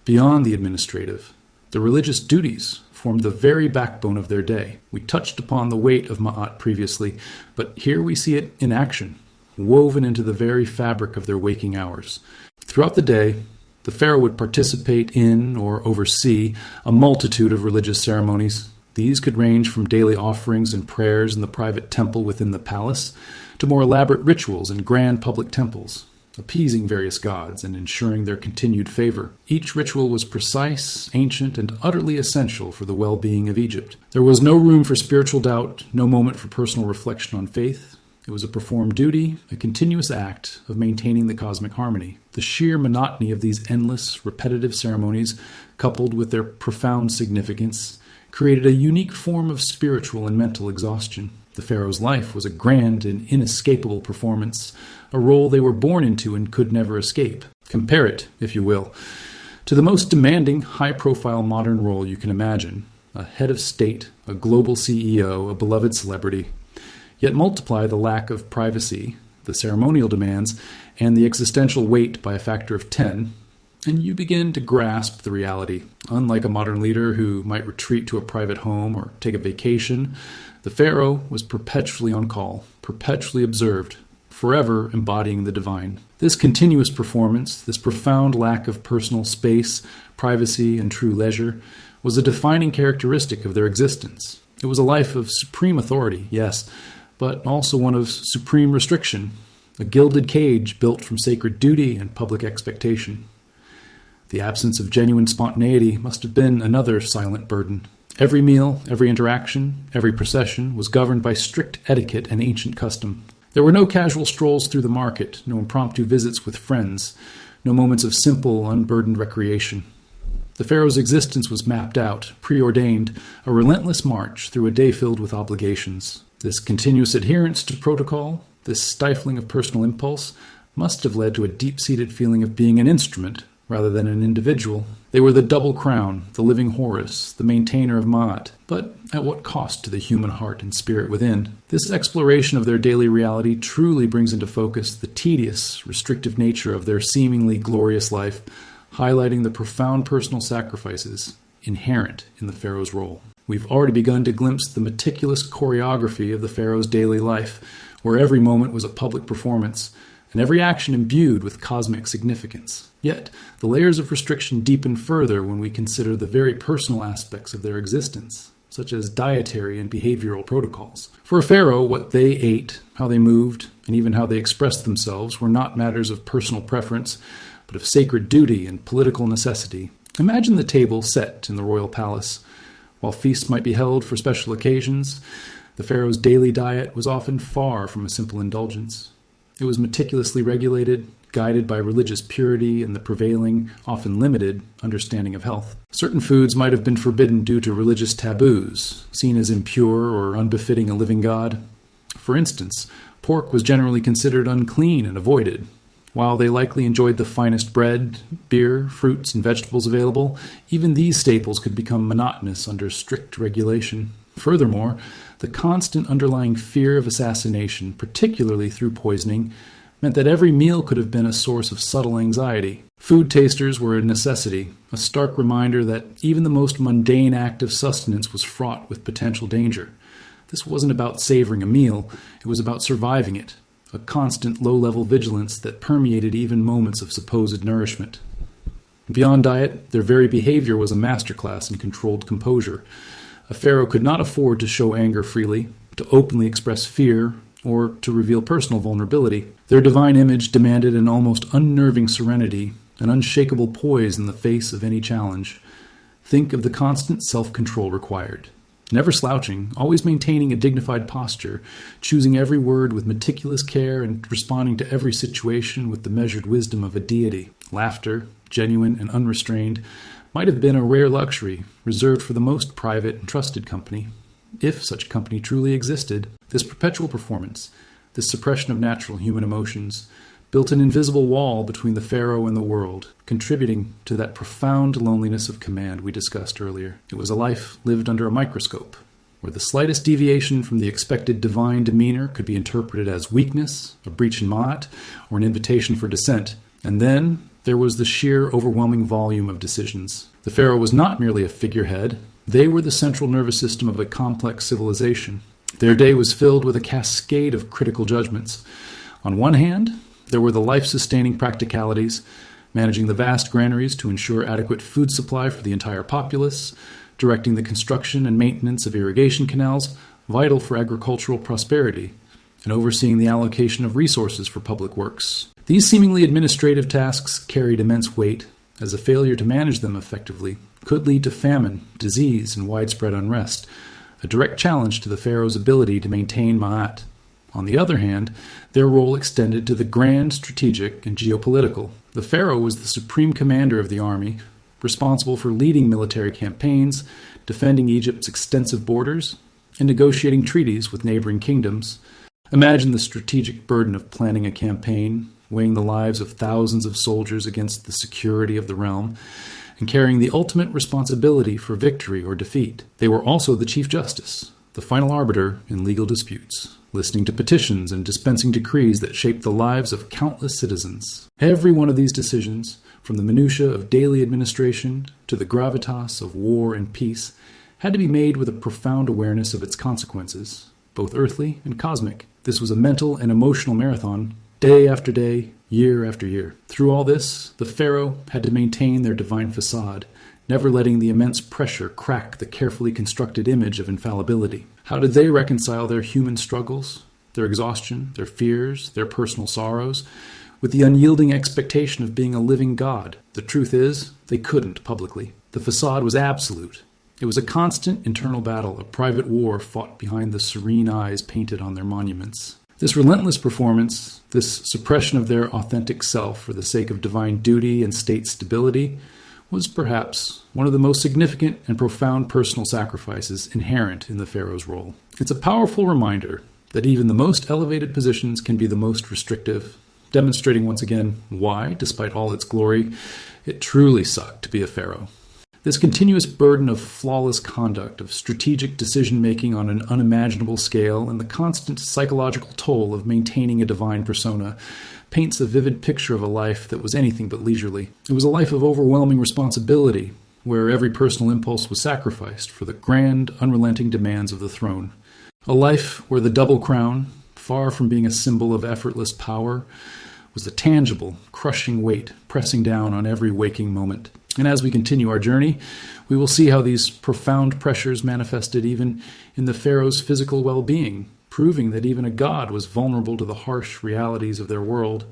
Beyond the administrative, the religious duties formed the very backbone of their day. We touched upon the weight of Ma'at previously, but here we see it in action, woven into the very fabric of their waking hours. Throughout the day, the pharaoh would participate in or oversee a multitude of religious ceremonies. These could range from daily offerings and prayers in the private temple within the palace to more elaborate rituals in grand public temples. appeasing various gods and ensuring their continued favor. Each ritual was precise, ancient, and utterly essential for the well-being of Egypt. There was no room for spiritual doubt, no moment for personal reflection on faith. It was a performed duty, a continuous act of maintaining the cosmic harmony. The sheer monotony of these endless, repetitive ceremonies, coupled with their profound significance, created a unique form of spiritual and mental exhaustion. The pharaoh's life was a grand and inescapable performance, a role they were born into and could never escape. Compare it, if you will, to the most demanding, high-profile modern role you can imagine: a head of state, a global CEO, a beloved celebrity. Yet multiply the lack of privacy, the ceremonial demands, and the existential weight by a factor of 10, and you begin to grasp the reality. Unlike a modern leader who might retreat to a private home or take a vacation, the pharaoh was perpetually on call, perpetually observed, forever embodying the divine. This continuous performance, this profound lack of personal space, privacy, and true leisure, was a defining characteristic of their existence. It was a life of supreme authority, yes, but also one of supreme restriction, a gilded cage built from sacred duty and public expectation. The absence of genuine spontaneity must have been another silent burden. Every meal, every interaction, every procession was governed by strict etiquette and ancient custom. There were no casual strolls through the market, no impromptu visits with friends, no moments of simple, unburdened recreation. The pharaoh's existence was mapped out, preordained, a relentless march through a day filled with obligations. This continuous adherence to protocol, this stifling of personal impulse, must have led to a deep-seated feeling of being an instrument rather than an individual. They were the double crown, the living Horus, the maintainer of Ma'at, but at what cost to the human heart and spirit within? This exploration of their daily reality truly brings into focus the tedious, restrictive nature of their seemingly glorious life, highlighting the profound personal sacrifices inherent in the pharaoh's role. We've already begun to glimpse the meticulous choreography of the pharaoh's daily life, where every moment was a public performance, and every action imbued with cosmic significance. Yet, the layers of restriction deepen further when we consider the very personal aspects of their existence, such as dietary and behavioral protocols. For a pharaoh, what they ate, how they moved, and even how they expressed themselves were not matters of personal preference, but of sacred duty and political necessity. Imagine the table set in the royal palace. While feasts might be held for special occasions, the pharaoh's daily diet was often far from a simple indulgence. It was meticulously regulated, guided by religious purity and the prevailing, often limited, understanding of health. Certain foods might have been forbidden due to religious taboos, seen as impure or unbefitting a living god. For instance, pork was generally considered unclean and avoided. While they likely enjoyed the finest bread, beer, fruits, and vegetables available, even these staples could become monotonous under strict regulation. Furthermore, the constant underlying fear of assassination, particularly through poisoning, meant that every meal could have been a source of subtle anxiety. Food tasters were a necessity, a stark reminder that even the most mundane act of sustenance was fraught with potential danger. This wasn't about savoring a meal, it was about surviving it, a constant low-level vigilance that permeated even moments of supposed nourishment. Beyond diet, their very behavior was a masterclass in controlled composure. A pharaoh could not afford to show anger freely, to openly express fear, or to reveal personal vulnerability. Their divine image demanded an almost unnerving serenity, an unshakable poise in the face of any challenge. Think of the constant self-control required. Never slouching, always maintaining a dignified posture, choosing every word with meticulous care and responding to every situation with the measured wisdom of a deity. Laughter, genuine and unrestrained, might have been a rare luxury, reserved for the most private and trusted company. If such company truly existed, this perpetual performance, this suppression of natural human emotions, built an invisible wall between the pharaoh and the world, contributing to that profound loneliness of command we discussed earlier. It was a life lived under a microscope, where the slightest deviation from the expected divine demeanor could be interpreted as weakness, a breach in Ma'at, or an invitation for dissent. And then there was the sheer overwhelming volume of decisions. The pharaoh was not merely a figurehead. They were the central nervous system of a complex civilization. Their day was filled with a cascade of critical judgments. On one hand, there were the life-sustaining practicalities, managing the vast granaries to ensure adequate food supply for the entire populace, directing the construction and maintenance of irrigation canals, vital for agricultural prosperity, and overseeing the allocation of resources for public works. These seemingly administrative tasks carried immense weight, as a failure to manage them effectively could lead to famine, disease, and widespread unrest, a direct challenge to the pharaoh's ability to maintain Ma'at. On the other hand, their role extended to the grand, strategic, and geopolitical. The pharaoh was the supreme commander of the army, responsible for leading military campaigns, defending Egypt's extensive borders, and negotiating treaties with neighboring kingdoms. Imagine the strategic burden of planning a campaign, weighing the lives of thousands of soldiers against the security of the realm, and carrying the ultimate responsibility for victory or defeat. They were also the chief justice, the final arbiter in legal disputes, listening to petitions and dispensing decrees that shaped the lives of countless citizens. Every one of these decisions, from the minutiae of daily administration to the gravitas of war and peace, had to be made with a profound awareness of its consequences, both earthly and cosmic. This was a mental and emotional marathon, day after day, year after year. Through all this, the pharaoh had to maintain their divine facade, never letting the immense pressure crack the carefully constructed image of infallibility. How did they reconcile their human struggles, their exhaustion, their fears, their personal sorrows, with the unyielding expectation of being a living God? The truth is, they couldn't publicly. The facade was absolute. It was a constant internal battle, a private war fought behind the serene eyes painted on their monuments. This relentless performance, this suppression of their authentic self for the sake of divine duty and state stability, was perhaps one of the most significant and profound personal sacrifices inherent in the pharaoh's role. It's a powerful reminder that even the most elevated positions can be the most restrictive, demonstrating once again why, despite all its glory, it truly sucked to be a pharaoh. This continuous burden of flawless conduct, of strategic decision-making on an unimaginable scale, and the constant psychological toll of maintaining a divine persona paints a vivid picture of a life that was anything but leisurely. It was a life of overwhelming responsibility, where every personal impulse was sacrificed for the grand, unrelenting demands of the throne. A life where the double crown, far from being a symbol of effortless power, was a tangible, crushing weight pressing down on every waking moment. And as we continue our journey, we will see how these profound pressures manifested even in the pharaoh's physical well-being, proving that even a god was vulnerable to the harsh realities of their world.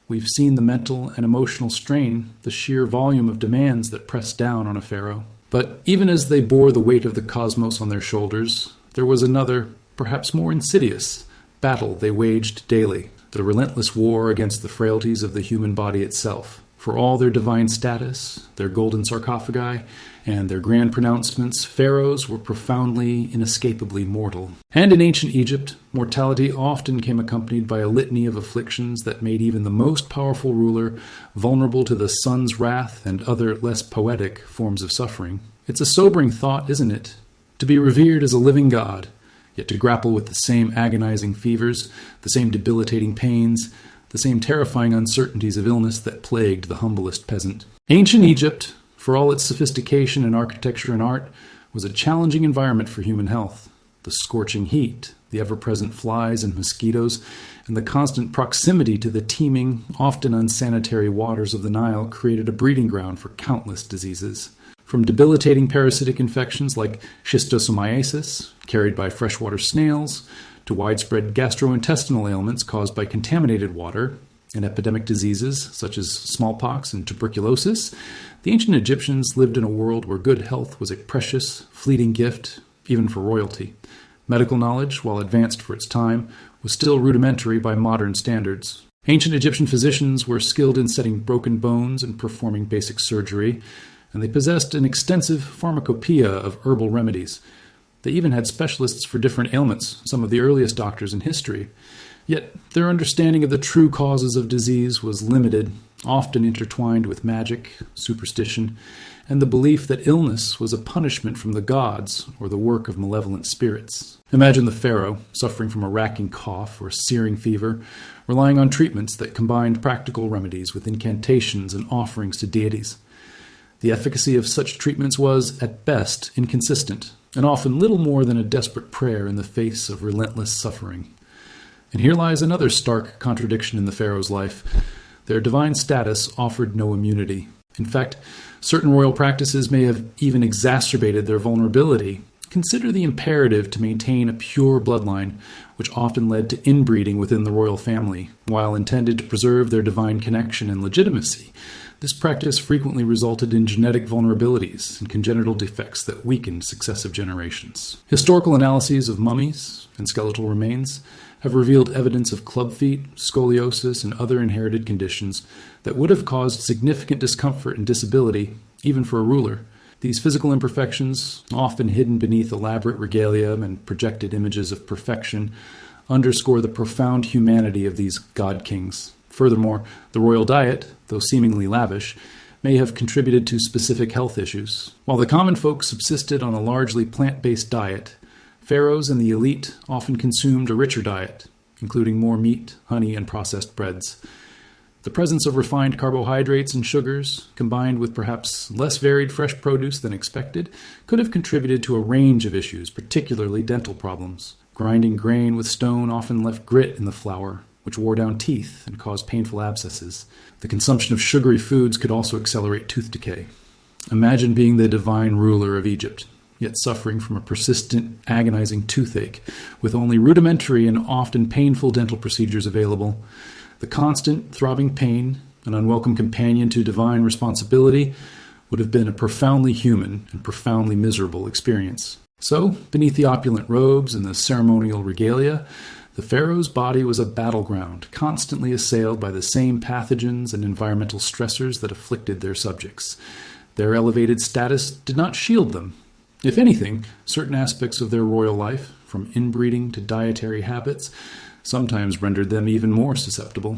We've seen the mental and emotional strain, the sheer volume of demands that pressed down on a pharaoh. But even as they bore the weight of the cosmos on their shoulders, there was another, perhaps more insidious, battle they waged daily, the relentless war against the frailties of the human body itself. For all their divine status, their golden sarcophagi, and their grand pronouncements, pharaohs were profoundly, inescapably mortal. And in ancient Egypt, mortality often came accompanied by a litany of afflictions that made even the most powerful ruler vulnerable to the sun's wrath and other less poetic forms of suffering. It's a sobering thought, isn't it? To be revered as a living god, yet to grapple with the same agonizing fevers, the same debilitating pains, the same terrifying uncertainties of illness that plagued the humblest peasant. Ancient Egypt, for all its sophistication in architecture and art, was a challenging environment for human health. The scorching heat, the ever-present flies and mosquitoes, and the constant proximity to the teeming, often unsanitary waters of the Nile created a breeding ground for countless diseases. From debilitating parasitic infections like schistosomiasis, carried by freshwater snails, to widespread gastrointestinal ailments caused by contaminated water, and epidemic diseases such as smallpox and tuberculosis, the ancient Egyptians lived in a world where good health was a precious, fleeting gift, even for royalty. Medical knowledge, while advanced for its time, was still rudimentary by modern standards. Ancient Egyptian physicians were skilled in setting broken bones and performing basic surgery, and they possessed an extensive pharmacopoeia of herbal remedies. They even had specialists for different ailments, some of the earliest doctors in history. Yet their understanding of the true causes of disease was limited, often intertwined with magic, superstition, and the belief that illness was a punishment from the gods or the work of malevolent spirits. Imagine the pharaoh, suffering from a racking cough or searing fever, relying on treatments that combined practical remedies with incantations and offerings to deities. The efficacy of such treatments was, at best, inconsistent, and often little more than a desperate prayer in the face of relentless suffering. And here lies another stark contradiction in the pharaoh's life. Their divine status offered no immunity. In fact, certain royal practices may have even exacerbated their vulnerability, Consider the imperative to maintain a pure bloodline, which often led to inbreeding within the royal family. While intended to preserve their divine connection and legitimacy, this practice frequently resulted in genetic vulnerabilities and congenital defects that weakened successive generations. Historical analyses of mummies and skeletal remains have revealed evidence of club feet, scoliosis, and other inherited conditions that would have caused significant discomfort and disability, even for a ruler. These physical imperfections, often hidden beneath elaborate regalia and projected images of perfection, underscore the profound humanity of these god kings. Furthermore, the royal diet, though seemingly lavish, may have contributed to specific health issues. While the common folk subsisted on a largely plant-based diet, pharaohs and the elite often consumed a richer diet, including more meat, honey, and processed breads. The presence of refined carbohydrates and sugars, combined with perhaps less varied fresh produce than expected, could have contributed to a range of issues, particularly dental problems. Grinding grain with stone often left grit in the flour, which wore down teeth and caused painful abscesses. The consumption of sugary foods could also accelerate tooth decay. Imagine being the divine ruler of Egypt, yet suffering from a persistent, agonizing toothache, with only rudimentary and often painful dental procedures available. The constant, throbbing pain, an unwelcome companion to divine responsibility, would have been a profoundly human and profoundly miserable experience. So, beneath the opulent robes and the ceremonial regalia, the pharaoh's body was a battleground, constantly assailed by the same pathogens and environmental stressors that afflicted their subjects. Their elevated status did not shield them. If anything, certain aspects of their royal life, from inbreeding to dietary habits, sometimes rendered them even more susceptible.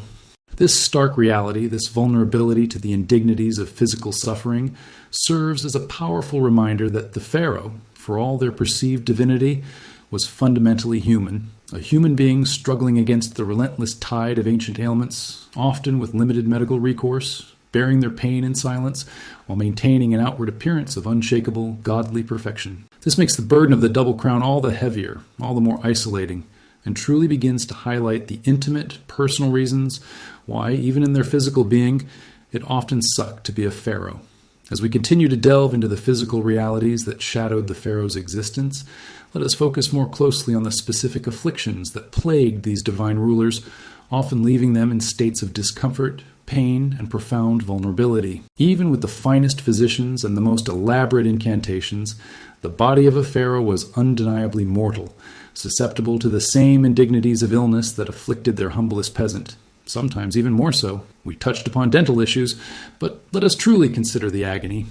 This stark reality, this vulnerability to the indignities of physical suffering, serves as a powerful reminder that the pharaoh, for all their perceived divinity, was fundamentally human, a human being struggling against the relentless tide of ancient ailments, often with limited medical recourse, bearing their pain in silence, while maintaining an outward appearance of unshakable, godly perfection. This makes the burden of the double crown all the heavier, all the more isolating, and truly begins to highlight the intimate, personal reasons why, even in their physical being, it often sucked to be a pharaoh. As we continue to delve into the physical realities that shadowed the pharaoh's existence, let us focus more closely on the specific afflictions that plagued these divine rulers, often leaving them in states of discomfort, pain, and profound vulnerability. Even with the finest physicians and the most elaborate incantations, the body of a pharaoh was undeniably mortal, susceptible to the same indignities of illness that afflicted their humblest peasant, sometimes even more so. We touched upon dental issues, but let us truly consider the agony.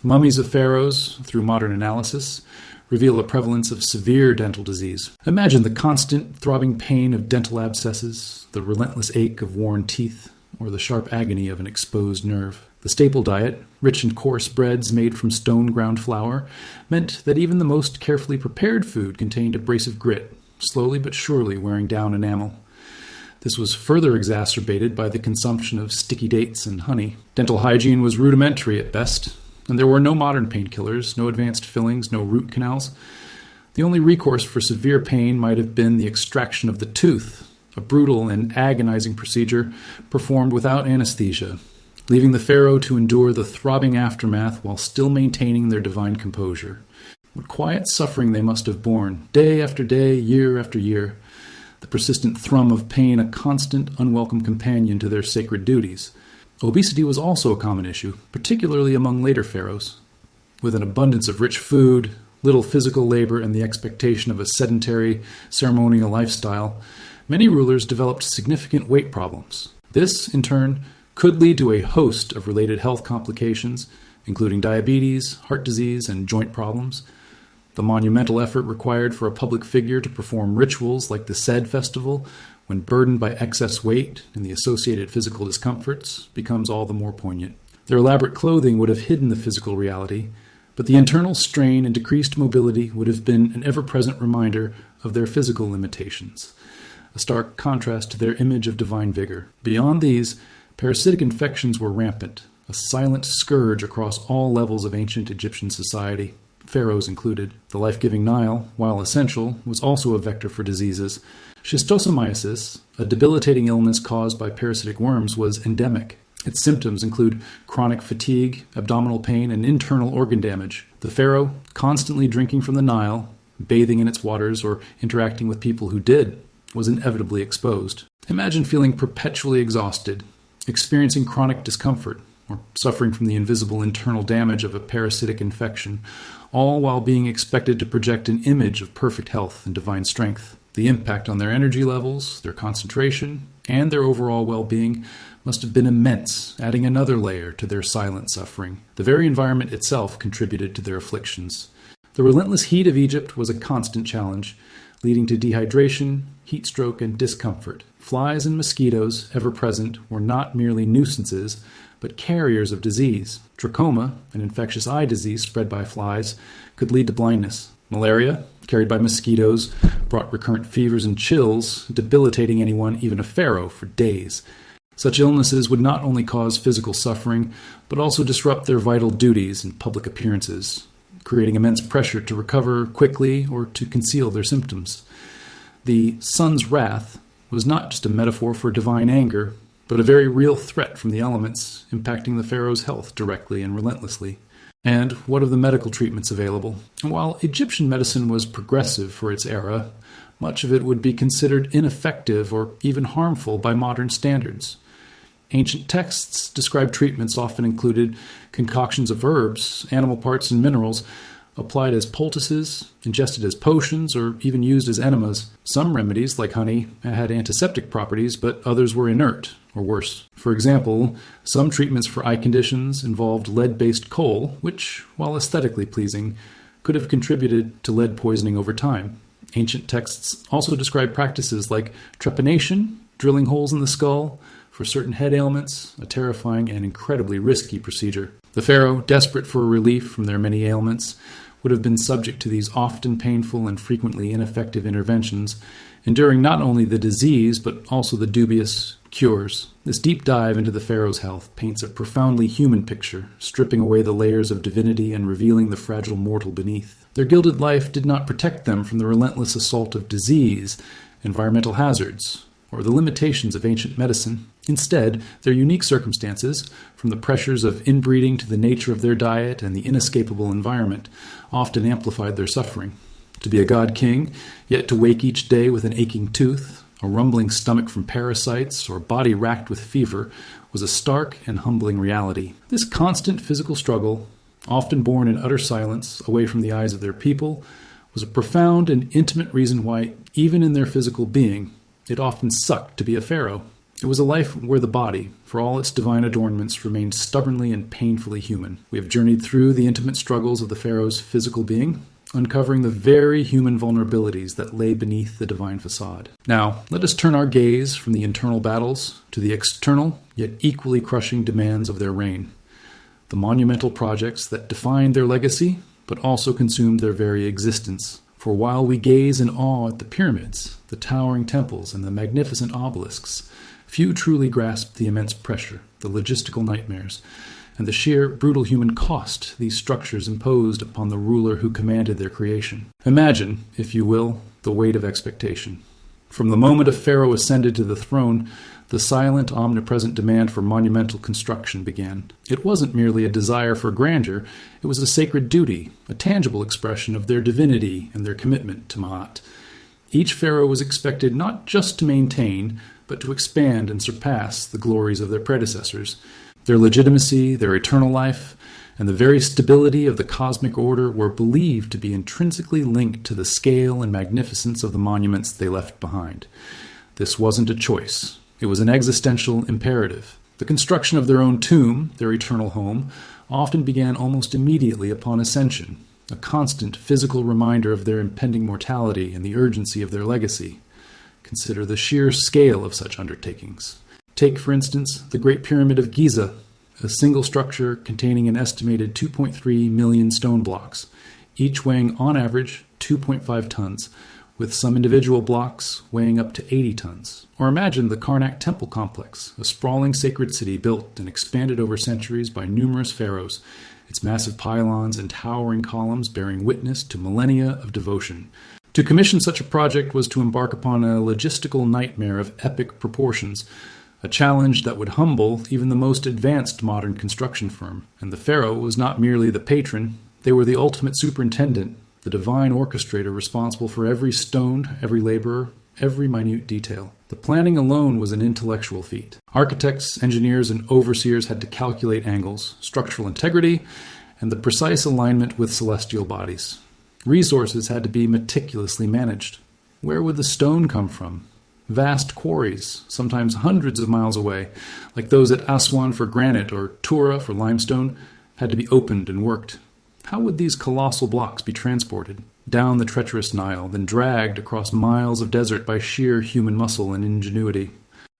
Mummies of pharaohs, through modern analysis, reveal a prevalence of severe dental disease. Imagine the constant, throbbing pain of dental abscesses, the relentless ache of worn teeth, or the sharp agony of an exposed nerve. The staple diet, rich and coarse breads made from stone-ground flour, meant that even the most carefully prepared food contained abrasive grit, slowly but surely wearing down enamel. This was further exacerbated by the consumption of sticky dates and honey. Dental hygiene was rudimentary at best, and there were no modern painkillers, no advanced fillings, no root canals. The only recourse for severe pain might have been the extraction of the tooth, a brutal and agonizing procedure performed without anesthesia, leaving the pharaoh to endure the throbbing aftermath while still maintaining their divine composure. What quiet suffering they must have borne, day after day, year after year. The persistent thrum of pain a constant, unwelcome companion to their sacred duties. Obesity was also a common issue, particularly among later pharaohs. With an abundance of rich food, little physical labor, and the expectation of a sedentary, ceremonial lifestyle, many rulers developed significant weight problems. This, in turn, could lead to a host of related health complications, including diabetes, heart disease, and joint problems. The monumental effort required for a public figure to perform rituals like the Sed festival, when burdened by excess weight and the associated physical discomforts, becomes all the more poignant. Their elaborate clothing would have hidden the physical reality, but the internal strain and decreased mobility would have been an ever-present reminder of their physical limitations, a stark contrast to their image of divine vigor. Beyond these, parasitic infections were rampant, a silent scourge across all levels of ancient Egyptian society, pharaohs included. The life-giving Nile, while essential, was also a vector for diseases. Schistosomiasis, a debilitating illness caused by parasitic worms, was endemic. Its symptoms include chronic fatigue, abdominal pain, and internal organ damage. The pharaoh, constantly drinking from the Nile, bathing in its waters, or interacting with people who did, was inevitably exposed. Imagine feeling perpetually exhausted, experiencing chronic discomfort, or suffering from the invisible internal damage of a parasitic infection, all while being expected to project an image of perfect health and divine strength. The impact on their energy levels, their concentration, and their overall well-being must have been immense, adding another layer to their silent suffering. The very environment itself contributed to their afflictions. The relentless heat of Egypt was a constant challenge, leading to dehydration, heat stroke, and discomfort. Flies and mosquitoes, ever present, were not merely nuisances, but carriers of disease. Trachoma, an infectious eye disease spread by flies, could lead to blindness. Malaria, carried by mosquitoes, brought recurrent fevers and chills, debilitating anyone, even a pharaoh, for days. Such illnesses would not only cause physical suffering, but also disrupt their vital duties and public appearances, creating immense pressure to recover quickly or to conceal their symptoms. The sun's wrath was not just a metaphor for divine anger, but a very real threat from the elements, impacting the pharaoh's health directly and relentlessly. And what of the medical treatments available? While Egyptian medicine was progressive for its era, much of it would be considered ineffective or even harmful by modern standards. Ancient texts describe treatments often included concoctions of herbs, animal parts, and minerals applied as poultices, ingested as potions, or even used as enemas. Some remedies, like honey, had antiseptic properties, but others were inert, or worse. For example, some treatments for eye conditions involved lead-based coal, which, while aesthetically pleasing, could have contributed to lead poisoning over time. Ancient texts also describe practices like trepanation, drilling holes in the skull, for certain head ailments, a terrifying and incredibly risky procedure. The pharaoh, desperate for relief from their many ailments, would have been subject to these often painful and frequently ineffective interventions, enduring not only the disease but also the dubious cures. This deep dive into the pharaoh's health paints a profoundly human picture, stripping away the layers of divinity and revealing the fragile mortal beneath. Their gilded life did not protect them from the relentless assault of disease, environmental hazards, or the limitations of ancient medicine. Instead, their unique circumstances, from the pressures of inbreeding to the nature of their diet and the inescapable environment, often amplified their suffering. To be a god-king, yet to wake each day with an aching tooth, a rumbling stomach from parasites, or body racked with fever, was a stark and humbling reality. This constant physical struggle, often born in utter silence, away from the eyes of their people, was a profound and intimate reason why, even in their physical being, it often sucked to be a pharaoh. It was a life where the body, for all its divine adornments, remained stubbornly and painfully human. We have journeyed through the intimate struggles of the pharaoh's physical being, uncovering the very human vulnerabilities that lay beneath the divine facade. Now, let us turn our gaze from the internal battles to the external, yet equally crushing demands of their reign. The monumental projects that defined their legacy, but also consumed their very existence. For while we gaze in awe at the pyramids, the towering temples, and the magnificent obelisks, few truly grasp the immense pressure, the logistical nightmares, and the sheer brutal human cost these structures imposed upon the ruler who commanded their creation. Imagine, if you will, the weight of expectation. From the moment a pharaoh ascended to the throne, the silent, omnipresent demand for monumental construction began. It wasn't merely a desire for grandeur, it was a sacred duty, a tangible expression of their divinity and their commitment to Ma'at. Each pharaoh was expected not just to maintain, but to expand and surpass the glories of their predecessors. Their legitimacy, their eternal life, and the very stability of the cosmic order were believed to be intrinsically linked to the scale and magnificence of the monuments they left behind. This wasn't a choice. It was an existential imperative. The construction of their own tomb, their eternal home, often began almost immediately upon ascension, a constant physical reminder of their impending mortality and the urgency of their legacy. Consider the sheer scale of such undertakings. Take, for instance, the Great Pyramid of Giza, a single structure containing an estimated 2.3 million stone blocks, each weighing on average 2.5 tons, with some individual blocks weighing up to 80 tons. Or imagine the Karnak Temple complex, a sprawling sacred city built and expanded over centuries by numerous pharaohs, its massive pylons and towering columns bearing witness to millennia of devotion. To commission such a project was to embark upon a logistical nightmare of epic proportions, a challenge that would humble even the most advanced modern construction firm. And the pharaoh was not merely the patron, They were the ultimate superintendent, the divine orchestrator responsible for every stone, every laborer, every minute detail. The planning alone was an intellectual feat. Architects, engineers, and overseers had to calculate angles, structural integrity, and the precise alignment with celestial bodies. Resources had to be meticulously managed. Where would the stone come from? Vast quarries, sometimes hundreds of miles away, like those at Aswan for granite or Tura for limestone, had to be opened and worked. How would these colossal blocks be transported? Down the treacherous Nile, then dragged across miles of desert by sheer human muscle and ingenuity.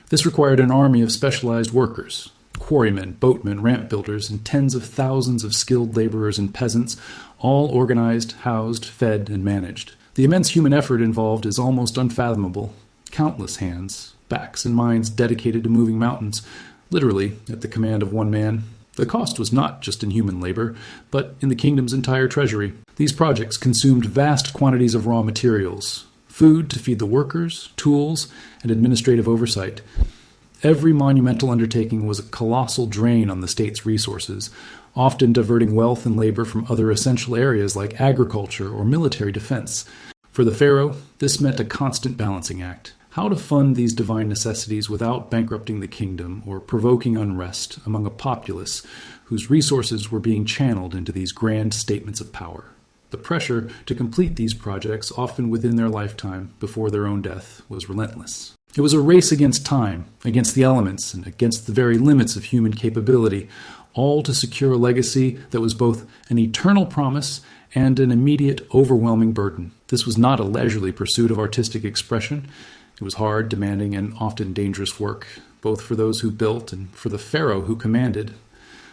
This required an army of specialized workers, quarrymen, boatmen, ramp builders, and tens of thousands of skilled laborers and peasants, all organized, housed, fed, and managed. The immense human effort involved is almost unfathomable. Countless hands, backs, and minds dedicated to moving mountains, literally at the command of one man. The cost was not just in human labor, but in the kingdom's entire treasury. These projects consumed vast quantities of raw materials, food to feed the workers, tools, and administrative oversight. Every monumental undertaking was a colossal drain on the state's resources, often diverting wealth and labor from other essential areas like agriculture or military defense. For the pharaoh, this meant a constant balancing act. How to fund these divine necessities without bankrupting the kingdom or provoking unrest among a populace whose resources were being channeled into these grand statements of power. The pressure to complete these projects, often within their lifetime, before their own death, was relentless. It was a race against time, against the elements, and against the very limits of human capability, all to secure a legacy that was both an eternal promise and an immediate, overwhelming burden. This was not a leisurely pursuit of artistic expression. It was hard, demanding, and often dangerous work, both for those who built and for the pharaoh who commanded.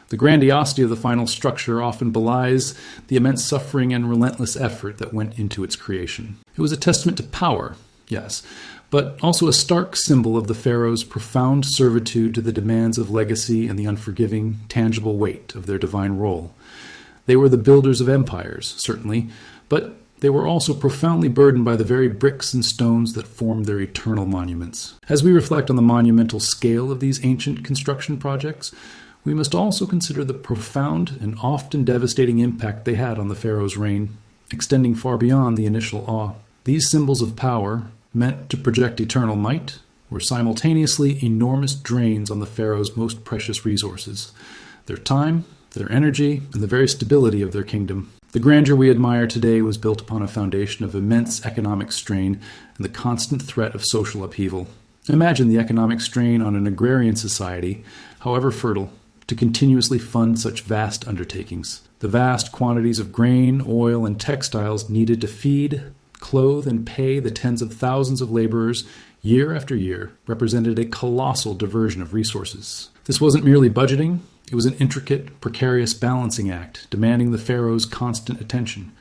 The grandiosity of the final structure often belies the immense suffering and relentless effort that went into its creation. It was a testament to power, yes, but also a stark symbol of the pharaoh's profound servitude to the demands of legacy and the unforgiving, tangible weight of their divine role. They were the builders of empires, certainly, but they were also profoundly burdened by the very bricks and stones that formed their eternal monuments. As we reflect on the monumental scale of these ancient construction projects, we must also consider the profound and often devastating impact they had on the pharaoh's reign, extending far beyond the initial awe. These symbols of power, meant to project eternal might, were simultaneously enormous drains on the pharaoh's most precious resources, their time, their energy, and the very stability of their kingdom. The grandeur we admire today was built upon a foundation of immense economic strain and the constant threat of social upheaval. Imagine the economic strain on an agrarian society, however fertile, to continuously fund such vast undertakings. The vast quantities of grain, oil, and textiles needed to feed, clothe, and pay the tens of thousands of laborers year after year represented a colossal diversion of resources. This wasn't merely budgeting. It was an intricate, precarious balancing act, demanding the pharaoh's constant attention.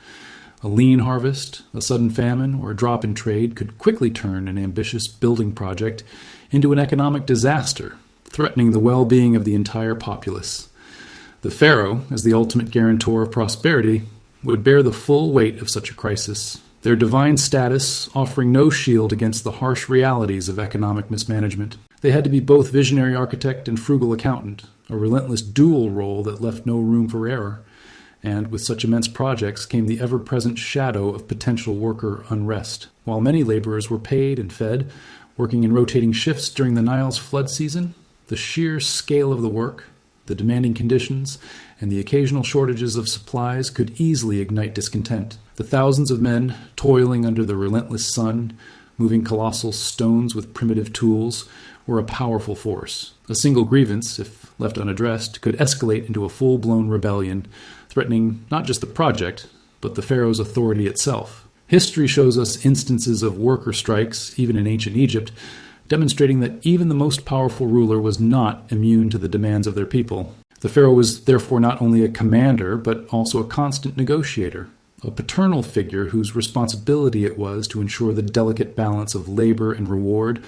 A lean harvest, a sudden famine, or a drop in trade could quickly turn an ambitious building project into an economic disaster, threatening the well-being of the entire populace. The pharaoh, as the ultimate guarantor of prosperity, would bear the full weight of such a crisis, their divine status offering no shield against the harsh realities of economic mismanagement. They had to be both visionary architect and frugal accountant, a relentless dual role that left no room for error. And with such immense projects came the ever-present shadow of potential worker unrest. While many laborers were paid and fed, working in rotating shifts during the Nile's flood season, the sheer scale of the work, the demanding conditions, and the occasional shortages of supplies could easily ignite discontent. The thousands of men toiling under the relentless sun, moving colossal stones with primitive tools, were a powerful force. A single grievance, if left unaddressed, could escalate into a full-blown rebellion, threatening not just the project, but the pharaoh's authority itself. History shows us instances of worker strikes, even in ancient Egypt, demonstrating that even the most powerful ruler was not immune to the demands of their people. The pharaoh was therefore not only a commander, but also a constant negotiator, a paternal figure whose responsibility it was to ensure the delicate balance of labor and reward,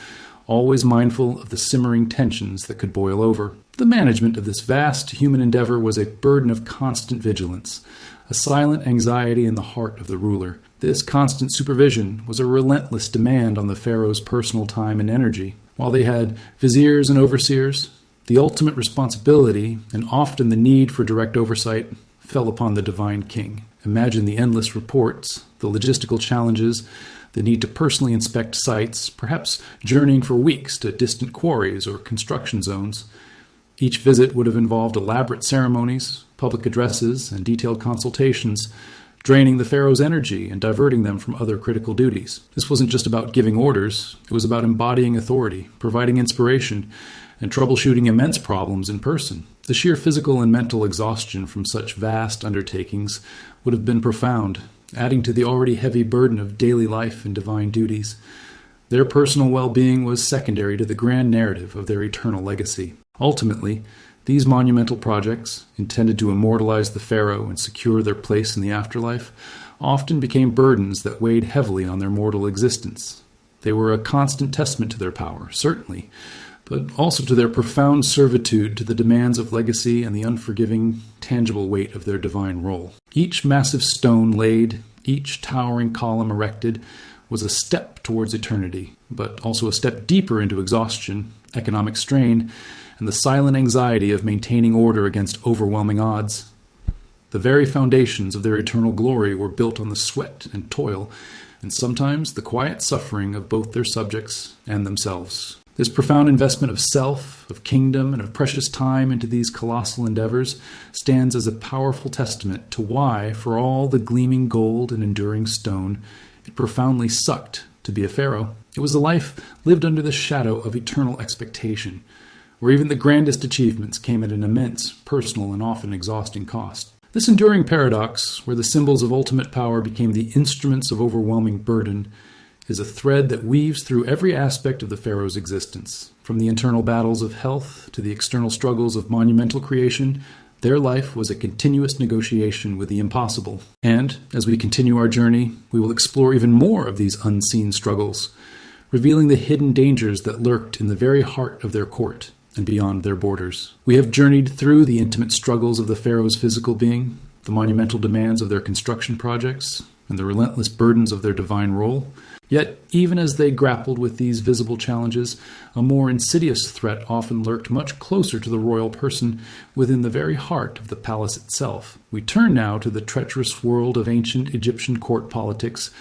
always mindful of the simmering tensions that could boil over. The management of this vast human endeavor was a burden of constant vigilance, a silent anxiety in the heart of the ruler. This constant supervision was a relentless demand on the pharaoh's personal time and energy. While they had viziers and overseers, the ultimate responsibility, and often the need for direct oversight, fell upon the divine king. Imagine the endless reports, the logistical challenges, the need to personally inspect sites, perhaps journeying for weeks to distant quarries or construction zones. Each visit would have involved elaborate ceremonies, public addresses, and detailed consultations, draining the pharaoh's energy and diverting them from other critical duties. This wasn't just about giving orders, it was about embodying authority, providing inspiration, and troubleshooting immense problems in person. The sheer physical and mental exhaustion from such vast undertakings would have been profound, adding to the already heavy burden of daily life and divine duties. Their personal well-being was secondary to the grand narrative of their eternal legacy. Ultimately, these monumental projects, intended to immortalize the pharaoh and secure their place in the afterlife, often became burdens that weighed heavily on their mortal existence. They were a constant testament to their power, certainly, but also to their profound servitude to the demands of legacy and the unforgiving, tangible weight of their divine role. Each massive stone laid, each towering column erected, was a step towards eternity, but also a step deeper into exhaustion, economic strain, and the silent anxiety of maintaining order against overwhelming odds. The very foundations of their eternal glory were built on the sweat and toil, and sometimes the quiet suffering of both their subjects and themselves. This profound investment of self, of kingdom, and of precious time into these colossal endeavors stands as a powerful testament to why, for all the gleaming gold and enduring stone, it profoundly sucked to be a pharaoh. It was a life lived under the shadow of eternal expectation, where even the grandest achievements came at an immense, personal, and often exhausting cost. This enduring paradox, where the symbols of ultimate power became the instruments of overwhelming burden, is a thread that weaves through every aspect of the pharaoh's existence. From the internal battles of health to the external struggles of monumental creation, their life was a continuous negotiation with the impossible. And, as we continue our journey, we will explore even more of these unseen struggles, revealing the hidden dangers that lurked in the very heart of their court and beyond their borders. We have journeyed through the intimate struggles of the pharaoh's physical being, the monumental demands of their construction projects, and the relentless burdens of their divine role. Yet, even as they grappled with these visible challenges, a more insidious threat often lurked much closer to the royal person within the very heart of the palace itself. We turn now to the treacherous world of ancient Egyptian court politics,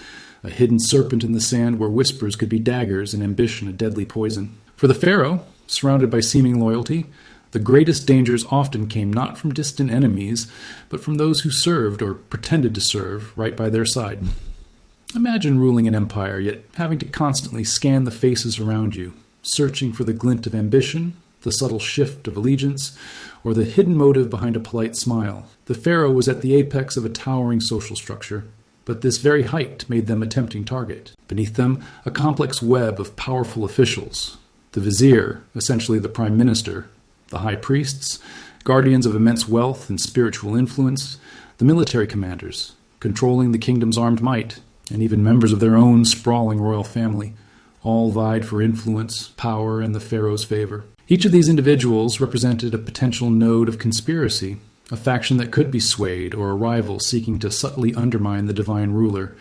a hidden serpent in the sand where whispers could be daggers and ambition a deadly poison. For the pharaoh, surrounded by seeming loyalty, the greatest dangers often came not from distant enemies, but from those who served or pretended to serve right by their side. Imagine ruling an empire, yet having to constantly scan the faces around you, searching for the glint of ambition, the subtle shift of allegiance, or the hidden motive behind a polite smile. The pharaoh was at the apex of a towering social structure, but this very height made them a tempting target. Beneath them, a complex web of powerful officials. The vizier, essentially the prime minister, the high priests, guardians of immense wealth and spiritual influence, the military commanders, controlling the kingdom's armed might, and even members of their own sprawling royal family, all vied for influence, power, and the pharaoh's favor. Each of these individuals represented a potential node of conspiracy, a faction that could be swayed, or a rival seeking to subtly undermine the divine ruler.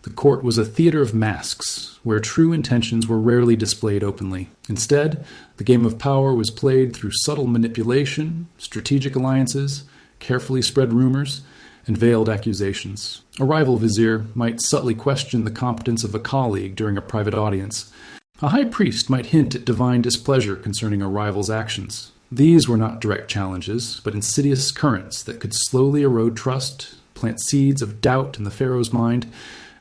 The court was a theater of masks, where true intentions were rarely displayed openly. Instead, the game of power was played through subtle manipulation, strategic alliances, carefully spread rumors, and veiled accusations. A rival vizier might subtly question the competence of a colleague during a private audience. A high priest might hint at divine displeasure concerning a rival's actions. These were not direct challenges, but insidious currents that could slowly erode trust, plant seeds of doubt in the pharaoh's mind,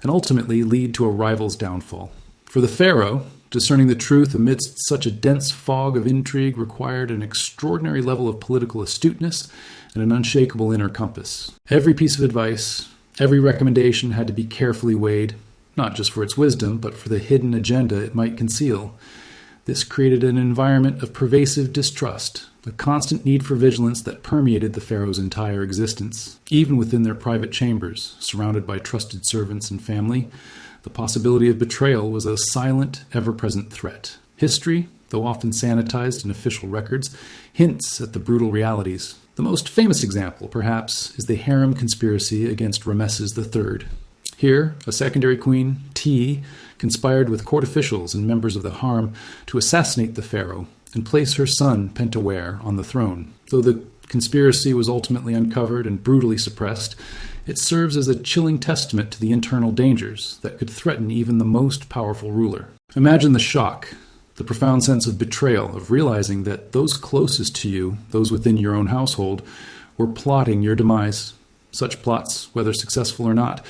and ultimately lead to a rival's downfall. For the pharaoh, discerning the truth amidst such a dense fog of intrigue required an extraordinary level of political astuteness and an unshakable inner compass. Every piece of advice, every recommendation had to be carefully weighed, not just for its wisdom, but for the hidden agenda it might conceal. This created an environment of pervasive distrust, a constant need for vigilance that permeated the pharaoh's entire existence. Even within their private chambers, surrounded by trusted servants and family, the possibility of betrayal was a silent, ever-present threat. History, though often sanitized in official records, hints at the brutal realities. The most famous example, perhaps, is the harem conspiracy against Rameses III. Here, a secondary queen, T, conspired with court officials and members of the harem to assassinate the pharaoh and place her son, Pentawere, on the throne. Though the conspiracy was ultimately uncovered and brutally suppressed, it serves as a chilling testament to the internal dangers that could threaten even the most powerful ruler. Imagine the shock, the profound sense of betrayal of realizing that those closest to you, those within your own household, were plotting your demise. Such plots, whether successful or not,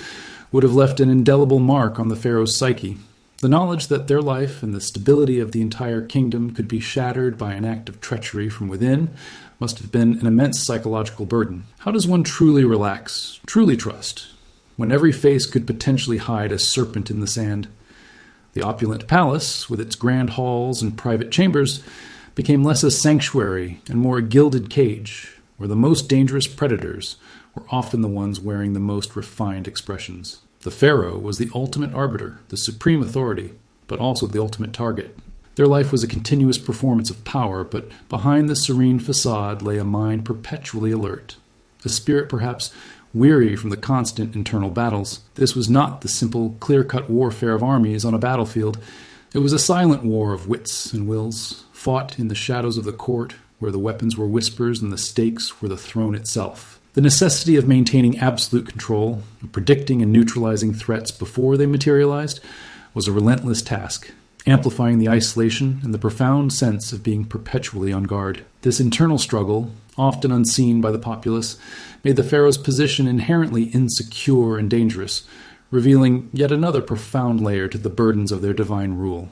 would have left an indelible mark on the pharaoh's psyche. The knowledge that their life and the stability of the entire kingdom could be shattered by an act of treachery from within must have been an immense psychological burden. How does one truly relax, truly trust, when every face could potentially hide a serpent in the sand? The opulent palace, with its grand halls and private chambers, became less a sanctuary and more a gilded cage, where the most dangerous predators were often the ones wearing the most refined expressions. The pharaoh was the ultimate arbiter, the supreme authority, but also the ultimate target. Their life was a continuous performance of power, but behind the serene facade lay a mind perpetually alert, a spirit perhaps weary from the constant internal battles. This was not the simple, clear-cut warfare of armies on a battlefield. It was a silent war of wits and wills, fought in the shadows of the court, where the weapons were whispers and the stakes were the throne itself. The necessity of maintaining absolute control, and predicting and neutralizing threats before they materialized, was a relentless task, amplifying the isolation and the profound sense of being perpetually on guard. This internal struggle, often unseen by the populace, made the pharaoh's position inherently insecure and dangerous, revealing yet another profound layer to the burdens of their divine rule.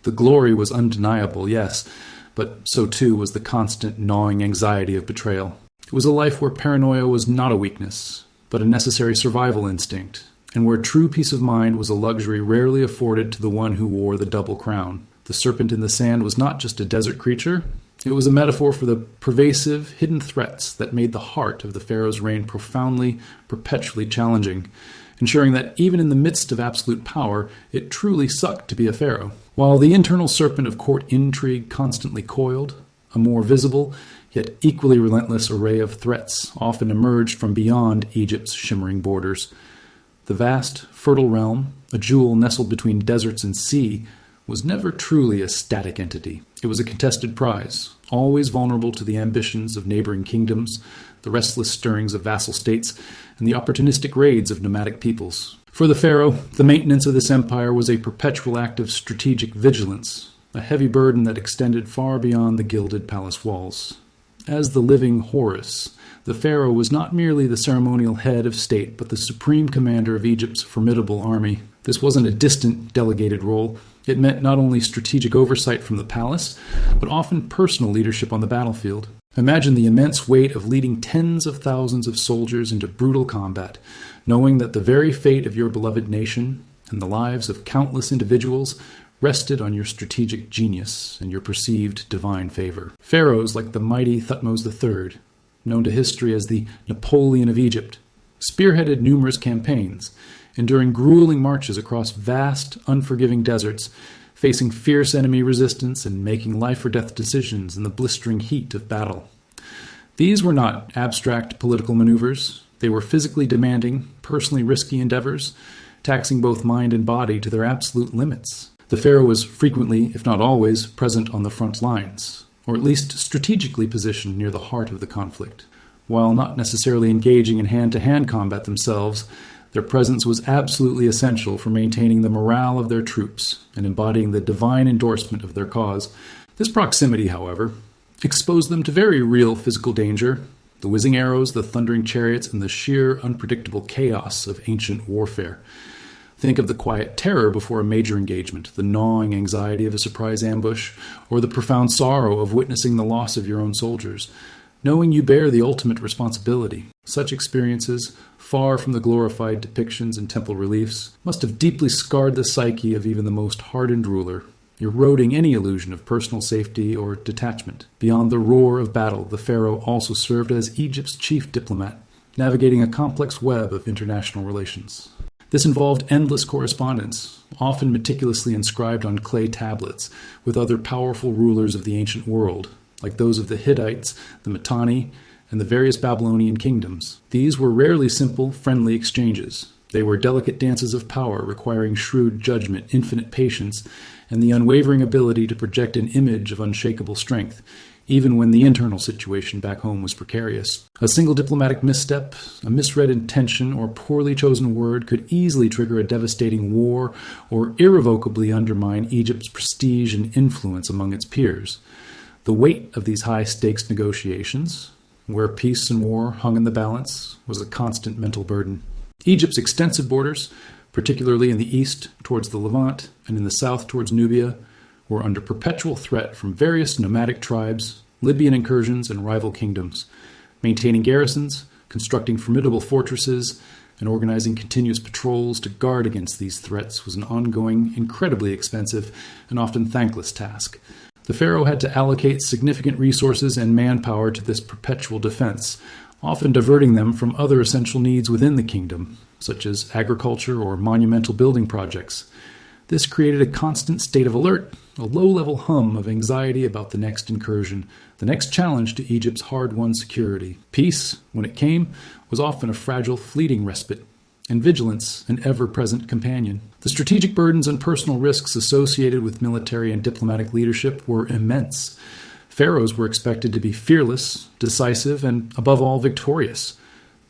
The glory was undeniable, yes, but so too was the constant gnawing anxiety of betrayal. It was a life where paranoia was not a weakness, but a necessary survival instinct, and where true peace of mind was a luxury rarely afforded to the one who wore the double crown. The serpent in the sand was not just a desert creature, it was a metaphor for the pervasive, hidden threats that made the heart of the pharaoh's reign profoundly, perpetually challenging, ensuring that even in the midst of absolute power, it truly sucked to be a pharaoh. While the internal serpent of court intrigue constantly coiled, a more visible, yet equally relentless array of threats often emerged from beyond Egypt's shimmering borders. The vast, fertile realm, a jewel nestled between deserts and sea, was never truly a static entity. It was a contested prize, always vulnerable to the ambitions of neighboring kingdoms, the restless stirrings of vassal states, and the opportunistic raids of nomadic peoples. For the pharaoh, the maintenance of this empire was a perpetual act of strategic vigilance, a heavy burden that extended far beyond the gilded palace walls. As the living Horus, the pharaoh was not merely the ceremonial head of state, but the supreme commander of Egypt's formidable army. This wasn't a distant, delegated role. It meant not only strategic oversight from the palace, but often personal leadership on the battlefield. Imagine the immense weight of leading tens of thousands of soldiers into brutal combat, knowing that the very fate of your beloved nation and the lives of countless individuals rested on your strategic genius and your perceived divine favor. Pharaohs like the mighty Thutmose III, known to history as the Napoleon of Egypt, spearheaded numerous campaigns, enduring grueling marches across vast, unforgiving deserts, facing fierce enemy resistance and making life-or-death decisions in the blistering heat of battle. These were not abstract political maneuvers. They were physically demanding, personally risky endeavors, taxing both mind and body to their absolute limits. The pharaoh was frequently, if not always, present on the front lines, or at least strategically positioned near the heart of the conflict. While not necessarily engaging in hand-to-hand combat themselves, their presence was absolutely essential for maintaining the morale of their troops and embodying the divine endorsement of their cause. This proximity, however, exposed them to very real physical danger: the whizzing arrows, the thundering chariots, and the sheer, unpredictable chaos of ancient warfare. Think of the quiet terror before a major engagement, the gnawing anxiety of a surprise ambush, or the profound sorrow of witnessing the loss of your own soldiers, knowing you bear the ultimate responsibility. Such experiences, far from the glorified depictions and temple reliefs, must have deeply scarred the psyche of even the most hardened ruler, eroding any illusion of personal safety or detachment. Beyond the roar of battle, the pharaoh also served as Egypt's chief diplomat, navigating a complex web of international relations. This involved endless correspondence, often meticulously inscribed on clay tablets, with other powerful rulers of the ancient world, like those of the Hittites, the Mitanni, and the various Babylonian kingdoms. These were rarely simple, friendly exchanges. They were delicate dances of power requiring shrewd judgment, infinite patience, and the unwavering ability to project an image of unshakable strength, even when the internal situation back home was precarious. A single diplomatic misstep, a misread intention, or poorly chosen word could easily trigger a devastating war or irrevocably undermine Egypt's prestige and influence among its peers. The weight of these high-stakes negotiations, where peace and war hung in the balance, was a constant mental burden. Egypt's extensive borders, particularly in the east towards the Levant and in the south towards Nubia, were under perpetual threat from various nomadic tribes, Libyan incursions, and rival kingdoms. Maintaining garrisons, constructing formidable fortresses, and organizing continuous patrols to guard against these threats was an ongoing, incredibly expensive, and often thankless task. The pharaoh had to allocate significant resources and manpower to this perpetual defense, often diverting them from other essential needs within the kingdom, such as agriculture or monumental building projects. This created a constant state of alert, a low-level hum of anxiety about the next incursion, the next challenge to Egypt's hard-won security. Peace, when it came, was often a fragile, fleeting respite, and vigilance an ever-present companion. The strategic burdens and personal risks associated with military and diplomatic leadership were immense. Pharaohs were expected to be fearless, decisive, and, above all, victorious.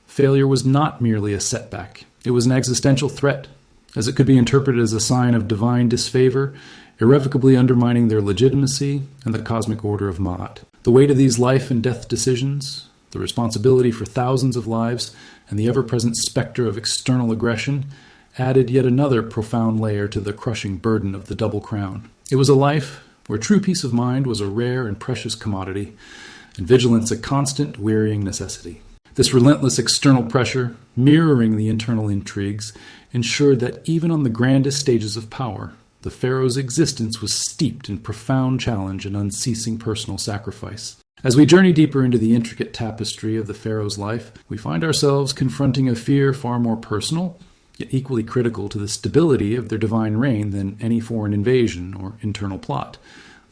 Failure was not merely a setback. It was an existential threat, as it could be interpreted as a sign of divine disfavor, irrevocably undermining their legitimacy and the cosmic order of Ma'at. The weight of these life and death decisions, the responsibility for thousands of lives, and the ever-present specter of external aggression added yet another profound layer to the crushing burden of the double crown. It was a life where true peace of mind was a rare and precious commodity, and vigilance a constant, wearying necessity. This relentless external pressure, mirroring the internal intrigues, ensured that even on the grandest stages of power, the pharaoh's existence was steeped in profound challenge and unceasing personal sacrifice. As we journey deeper into the intricate tapestry of the pharaoh's life, we find ourselves confronting a fear far more personal, yet equally critical to the stability of their divine reign than any foreign invasion or internal plot.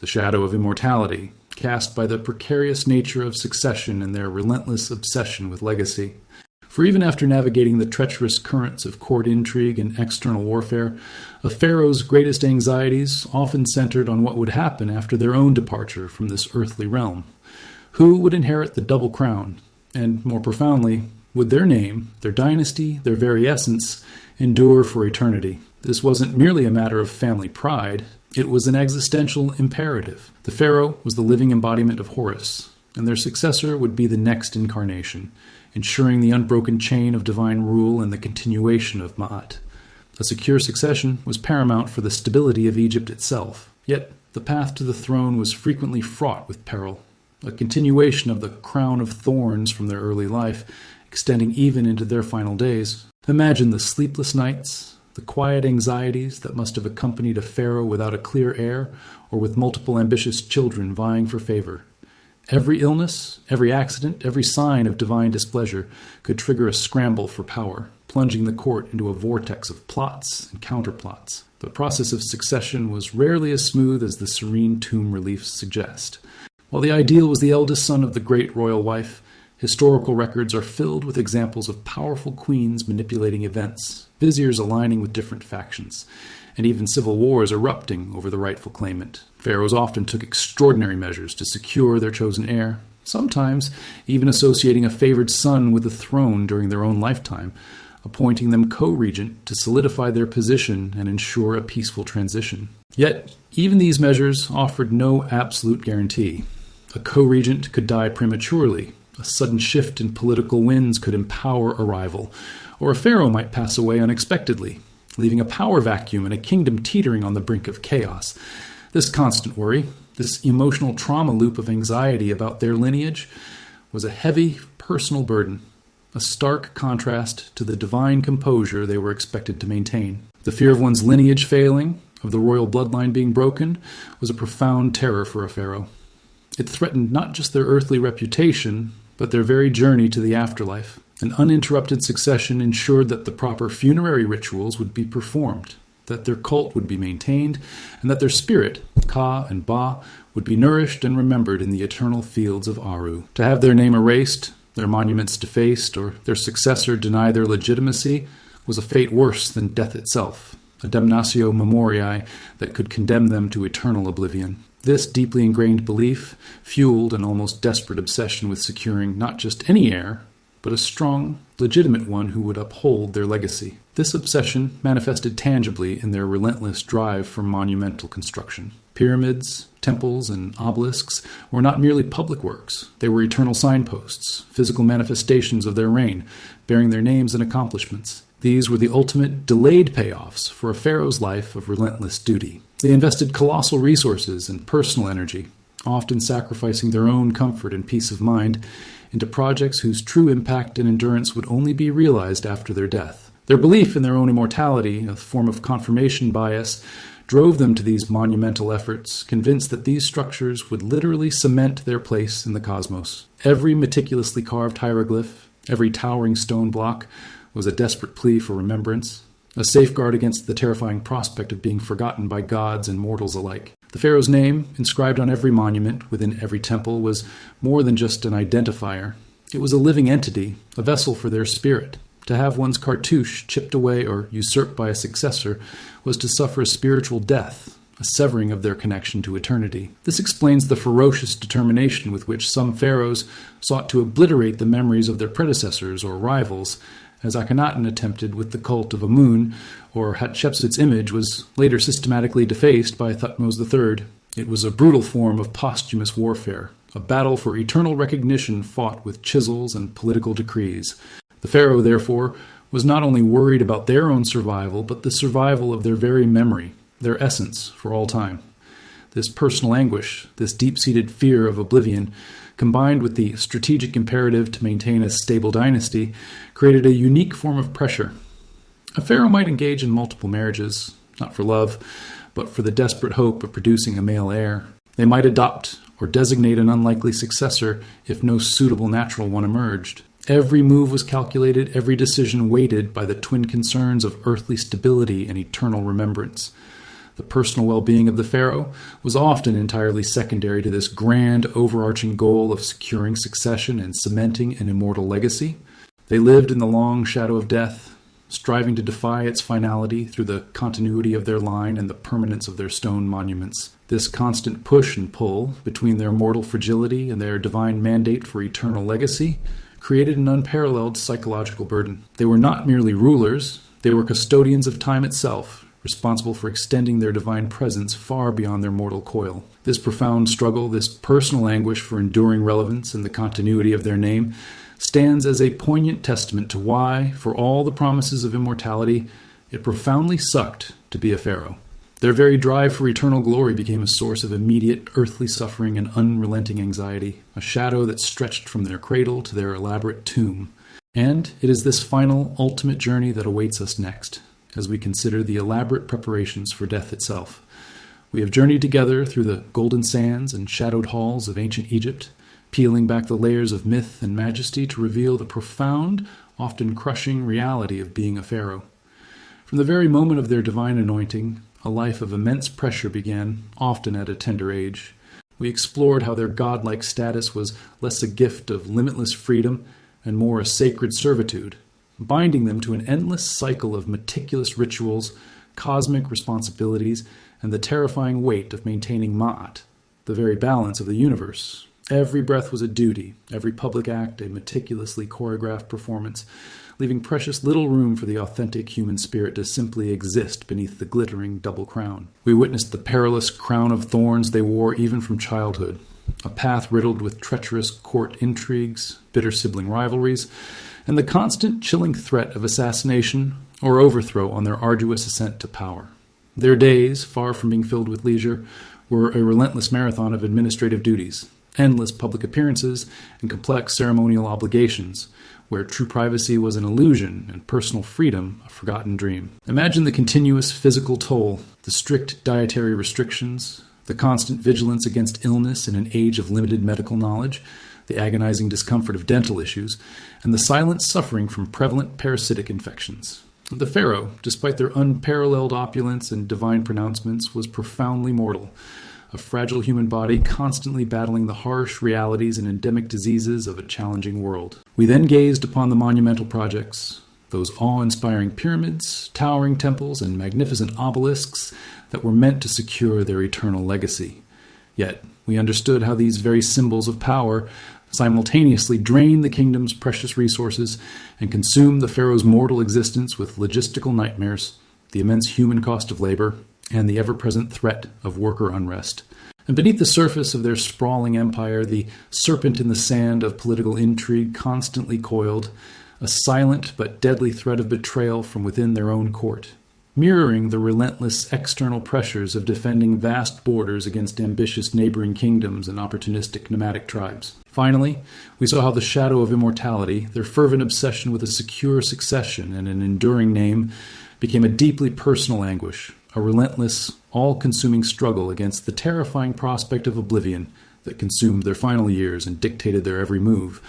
The shadow of immortality, cast by the precarious nature of succession and their relentless obsession with legacy. For even after navigating the treacherous currents of court intrigue and external warfare, a pharaoh's greatest anxieties often centered on what would happen after their own departure from this earthly realm. Who would inherit the double crown? And, more profoundly, would their name, their dynasty, their very essence, endure for eternity? This wasn't merely a matter of family pride. It was an existential imperative. The pharaoh was the living embodiment of Horus, and their successor would be the next incarnation, ensuring the unbroken chain of divine rule and the continuation of Ma'at. A secure succession was paramount for the stability of Egypt itself. Yet, the path to the throne was frequently fraught with peril, a continuation of the crown of thorns from their early life, extending even into their final days. Imagine the sleepless nights, the quiet anxieties that must have accompanied a pharaoh without a clear heir or with multiple ambitious children vying for favor. Every illness, every accident, every sign of divine displeasure could trigger a scramble for power, plunging the court into a vortex of plots and counterplots. The process of succession was rarely as smooth as the serene tomb reliefs suggest. While the ideal was the eldest son of the great royal wife, historical records are filled with examples of powerful queens manipulating events, viziers aligning with different factions, and even civil wars erupting over the rightful claimant. Pharaohs often took extraordinary measures to secure their chosen heir, sometimes even associating a favored son with the throne during their own lifetime, appointing them co-regent to solidify their position and ensure a peaceful transition. Yet, even these measures offered no absolute guarantee. A co-regent could die prematurely, a sudden shift in political winds could empower a rival, or a pharaoh might pass away unexpectedly, leaving a power vacuum and a kingdom teetering on the brink of chaos. This constant worry, this emotional trauma loop of anxiety about their lineage, was a heavy personal burden, a stark contrast to the divine composure they were expected to maintain. The fear of one's lineage failing, of the royal bloodline being broken, was a profound terror for a pharaoh. It threatened not just their earthly reputation, but their very journey to the afterlife. An uninterrupted succession ensured that the proper funerary rituals would be performed, that their cult would be maintained, and that their spirit, Ka and Ba, would be nourished and remembered in the eternal fields of Aru. To have their name erased, their monuments defaced, or their successor deny their legitimacy was a fate worse than death itself, a damnatio memoriae that could condemn them to eternal oblivion. This deeply ingrained belief fueled an almost desperate obsession with securing not just any heir, but a strong, legitimate one who would uphold their legacy. This obsession manifested tangibly in their relentless drive for monumental construction. Pyramids, temples, and obelisks were not merely public works. They were eternal signposts, physical manifestations of their reign, bearing their names and accomplishments. These were the ultimate delayed payoffs for a pharaoh's life of relentless duty. They invested colossal resources and personal energy, often sacrificing their own comfort and peace of mind, into projects whose true impact and endurance would only be realized after their death. Their belief in their own immortality, a form of confirmation bias, drove them to these monumental efforts, convinced that these structures would literally cement their place in the cosmos. Every meticulously carved hieroglyph, every towering stone block, was a desperate plea for remembrance, a safeguard against the terrifying prospect of being forgotten by gods and mortals alike. The pharaoh's name, inscribed on every monument within every temple, was more than just an identifier. It was a living entity, a vessel for their spirit. To have one's cartouche chipped away or usurped by a successor was to suffer a spiritual death, a severing of their connection to eternity. This explains the ferocious determination with which some pharaohs sought to obliterate the memories of their predecessors or rivals, as Akhenaten attempted with the cult of Amun, or Hatshepsut's image was later systematically defaced by Thutmose III. It was a brutal form of posthumous warfare, a battle for eternal recognition fought with chisels and political decrees. The pharaoh, therefore, was not only worried about their own survival, but the survival of their very memory, their essence, for all time. This personal anguish, this deep-seated fear of oblivion, combined with the strategic imperative to maintain a stable dynasty, created a unique form of pressure. A pharaoh might engage in multiple marriages, not for love, but for the desperate hope of producing a male heir. They might adopt or designate an unlikely successor if no suitable natural one emerged. Every move was calculated, every decision weighted by the twin concerns of earthly stability and eternal remembrance. The personal well-being of the pharaoh was often entirely secondary to this grand, overarching goal of securing succession and cementing an immortal legacy. They lived in the long shadow of death, striving to defy its finality through the continuity of their line and the permanence of their stone monuments. This constant push and pull between their mortal fragility and their divine mandate for eternal legacy created an unparalleled psychological burden. They were not merely rulers, they were custodians of time itself, responsible for extending their divine presence far beyond their mortal coil. This profound struggle, this personal anguish for enduring relevance and the continuity of their name, stands as a poignant testament to why, for all the promises of immortality, it profoundly sucked to be a pharaoh. Their very drive for eternal glory became a source of immediate earthly suffering and unrelenting anxiety, a shadow that stretched from their cradle to their elaborate tomb. And it is this final, ultimate journey that awaits us next, as we consider the elaborate preparations for death itself. We have journeyed together through the golden sands and shadowed halls of ancient Egypt, peeling back the layers of myth and majesty to reveal the profound, often crushing reality of being a pharaoh. From the very moment of their divine anointing, a life of immense pressure began, often at a tender age. We explored how their godlike status was less a gift of limitless freedom and more a sacred servitude, binding them to an endless cycle of meticulous rituals, cosmic responsibilities, and the terrifying weight of maintaining Ma'at, the very balance of the universe. Every breath was a duty, every public act a meticulously choreographed performance, leaving precious little room for the authentic human spirit to simply exist beneath the glittering double crown. We witnessed the perilous crown of thorns they wore even from childhood, a path riddled with treacherous court intrigues, bitter sibling rivalries, and the constant chilling threat of assassination or overthrow on their arduous ascent to power. Their days, far from being filled with leisure, were a relentless marathon of administrative duties, endless public appearances, and complex ceremonial obligations, where true privacy was an illusion and personal freedom a forgotten dream. Imagine the continuous physical toll, the strict dietary restrictions, the constant vigilance against illness in an age of limited medical knowledge, the agonizing discomfort of dental issues, and the silent suffering from prevalent parasitic infections. The pharaoh, despite their unparalleled opulence and divine pronouncements, was profoundly mortal, a fragile human body constantly battling the harsh realities and endemic diseases of a challenging world. We then gazed upon the monumental projects, those awe-inspiring pyramids, towering temples, and magnificent obelisks that were meant to secure their eternal legacy. Yet we understood how these very symbols of power simultaneously drain the kingdom's precious resources and consume the pharaoh's mortal existence with logistical nightmares, the immense human cost of labor, and the ever-present threat of worker unrest. And beneath the surface of their sprawling empire, the serpent in the sand of political intrigue constantly coiled, a silent but deadly threat of betrayal from within their own court, mirroring the relentless external pressures of defending vast borders against ambitious neighboring kingdoms and opportunistic nomadic tribes. Finally, we saw how the shadow of immortality, their fervent obsession with a secure succession and an enduring name, became a deeply personal anguish, a relentless, all-consuming struggle against the terrifying prospect of oblivion that consumed their final years and dictated their every move.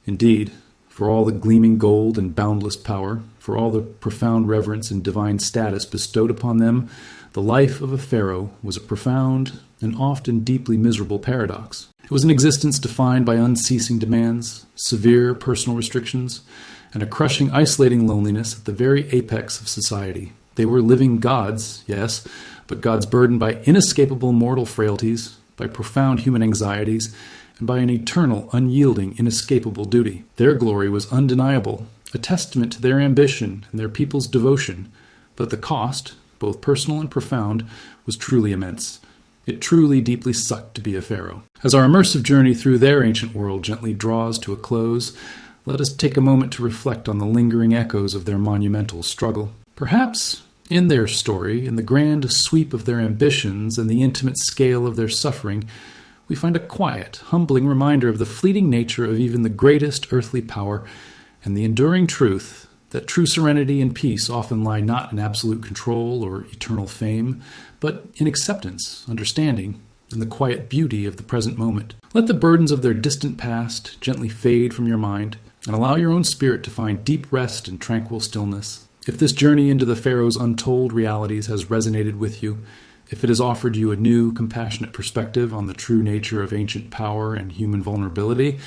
Indeed, for all the gleaming gold and boundless power, for all the profound reverence and divine status bestowed upon them, the life of a pharaoh was a profound and often deeply miserable paradox. It was an existence defined by unceasing demands, severe personal restrictions, and a crushing, isolating loneliness at the very apex of society. They were living gods, yes, but gods burdened by inescapable mortal frailties, by profound human anxieties, and by an eternal, unyielding, inescapable duty. Their glory was undeniable, a testament to their ambition and their people's devotion, but the cost, both personal and profound, was truly immense. It truly deeply sucked to be a pharaoh. As our immersive journey through their ancient world gently draws to a close, let us take a moment to reflect on the lingering echoes of their monumental struggle. Perhaps, in their story, in the grand sweep of their ambitions and the intimate scale of their suffering, we find a quiet, humbling reminder of the fleeting nature of even the greatest earthly power and the enduring truth that true serenity and peace often lie not in absolute control or eternal fame, but in acceptance, understanding, and the quiet beauty of the present moment. Let the burdens of their distant past gently fade from your mind, and allow your own spirit to find deep rest and tranquil stillness. If this journey into the Pharaoh's untold realities has resonated with you, if it has offered you a new, compassionate perspective on the true nature of ancient power and human vulnerability,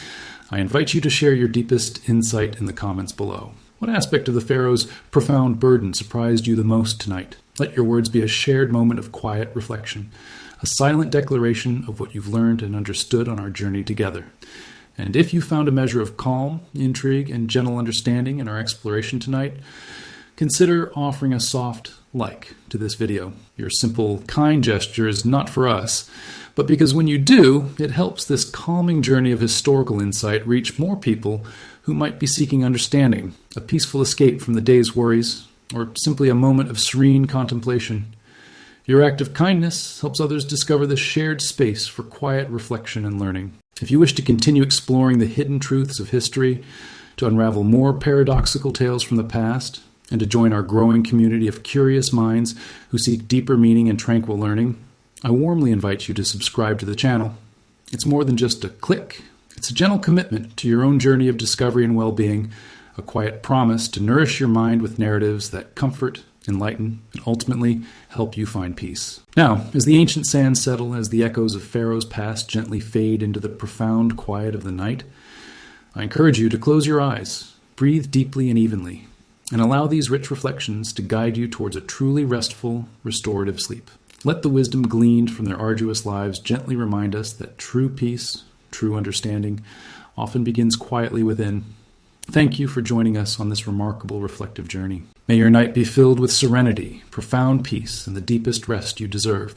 I invite you to share your deepest insight in the comments below. What aspect of the Pharaoh's profound burden surprised you the most tonight? Let your words be a shared moment of quiet reflection, a silent declaration of what you've learned and understood on our journey together. And if you found a measure of calm, intrigue, and gentle understanding in our exploration tonight, consider offering a soft like to this video. Your simple, kind gesture is not for us, but because when you do, it helps this calming journey of historical insight reach more people who might be seeking understanding, a peaceful escape from the day's worries, or simply a moment of serene contemplation. Your act of kindness helps others discover this shared space for quiet reflection and learning. If you wish to continue exploring the hidden truths of history, to unravel more paradoxical tales from the past, and to join our growing community of curious minds who seek deeper meaning and tranquil learning, I warmly invite you to subscribe to the channel. It's more than just a click. It's a gentle commitment to your own journey of discovery and well-being, a quiet promise to nourish your mind with narratives that comfort, enlighten, and ultimately help you find peace. Now, as the ancient sands settle, as the echoes of Pharaoh's past gently fade into the profound quiet of the night, I encourage you to close your eyes, breathe deeply and evenly, and allow these rich reflections to guide you towards a truly restful, restorative sleep. Let the wisdom gleaned from their arduous lives gently remind us that true peace, true understanding, often begins quietly within. Thank you for joining us on this remarkable reflective journey. May your night be filled with serenity, profound peace, and the deepest rest you deserve.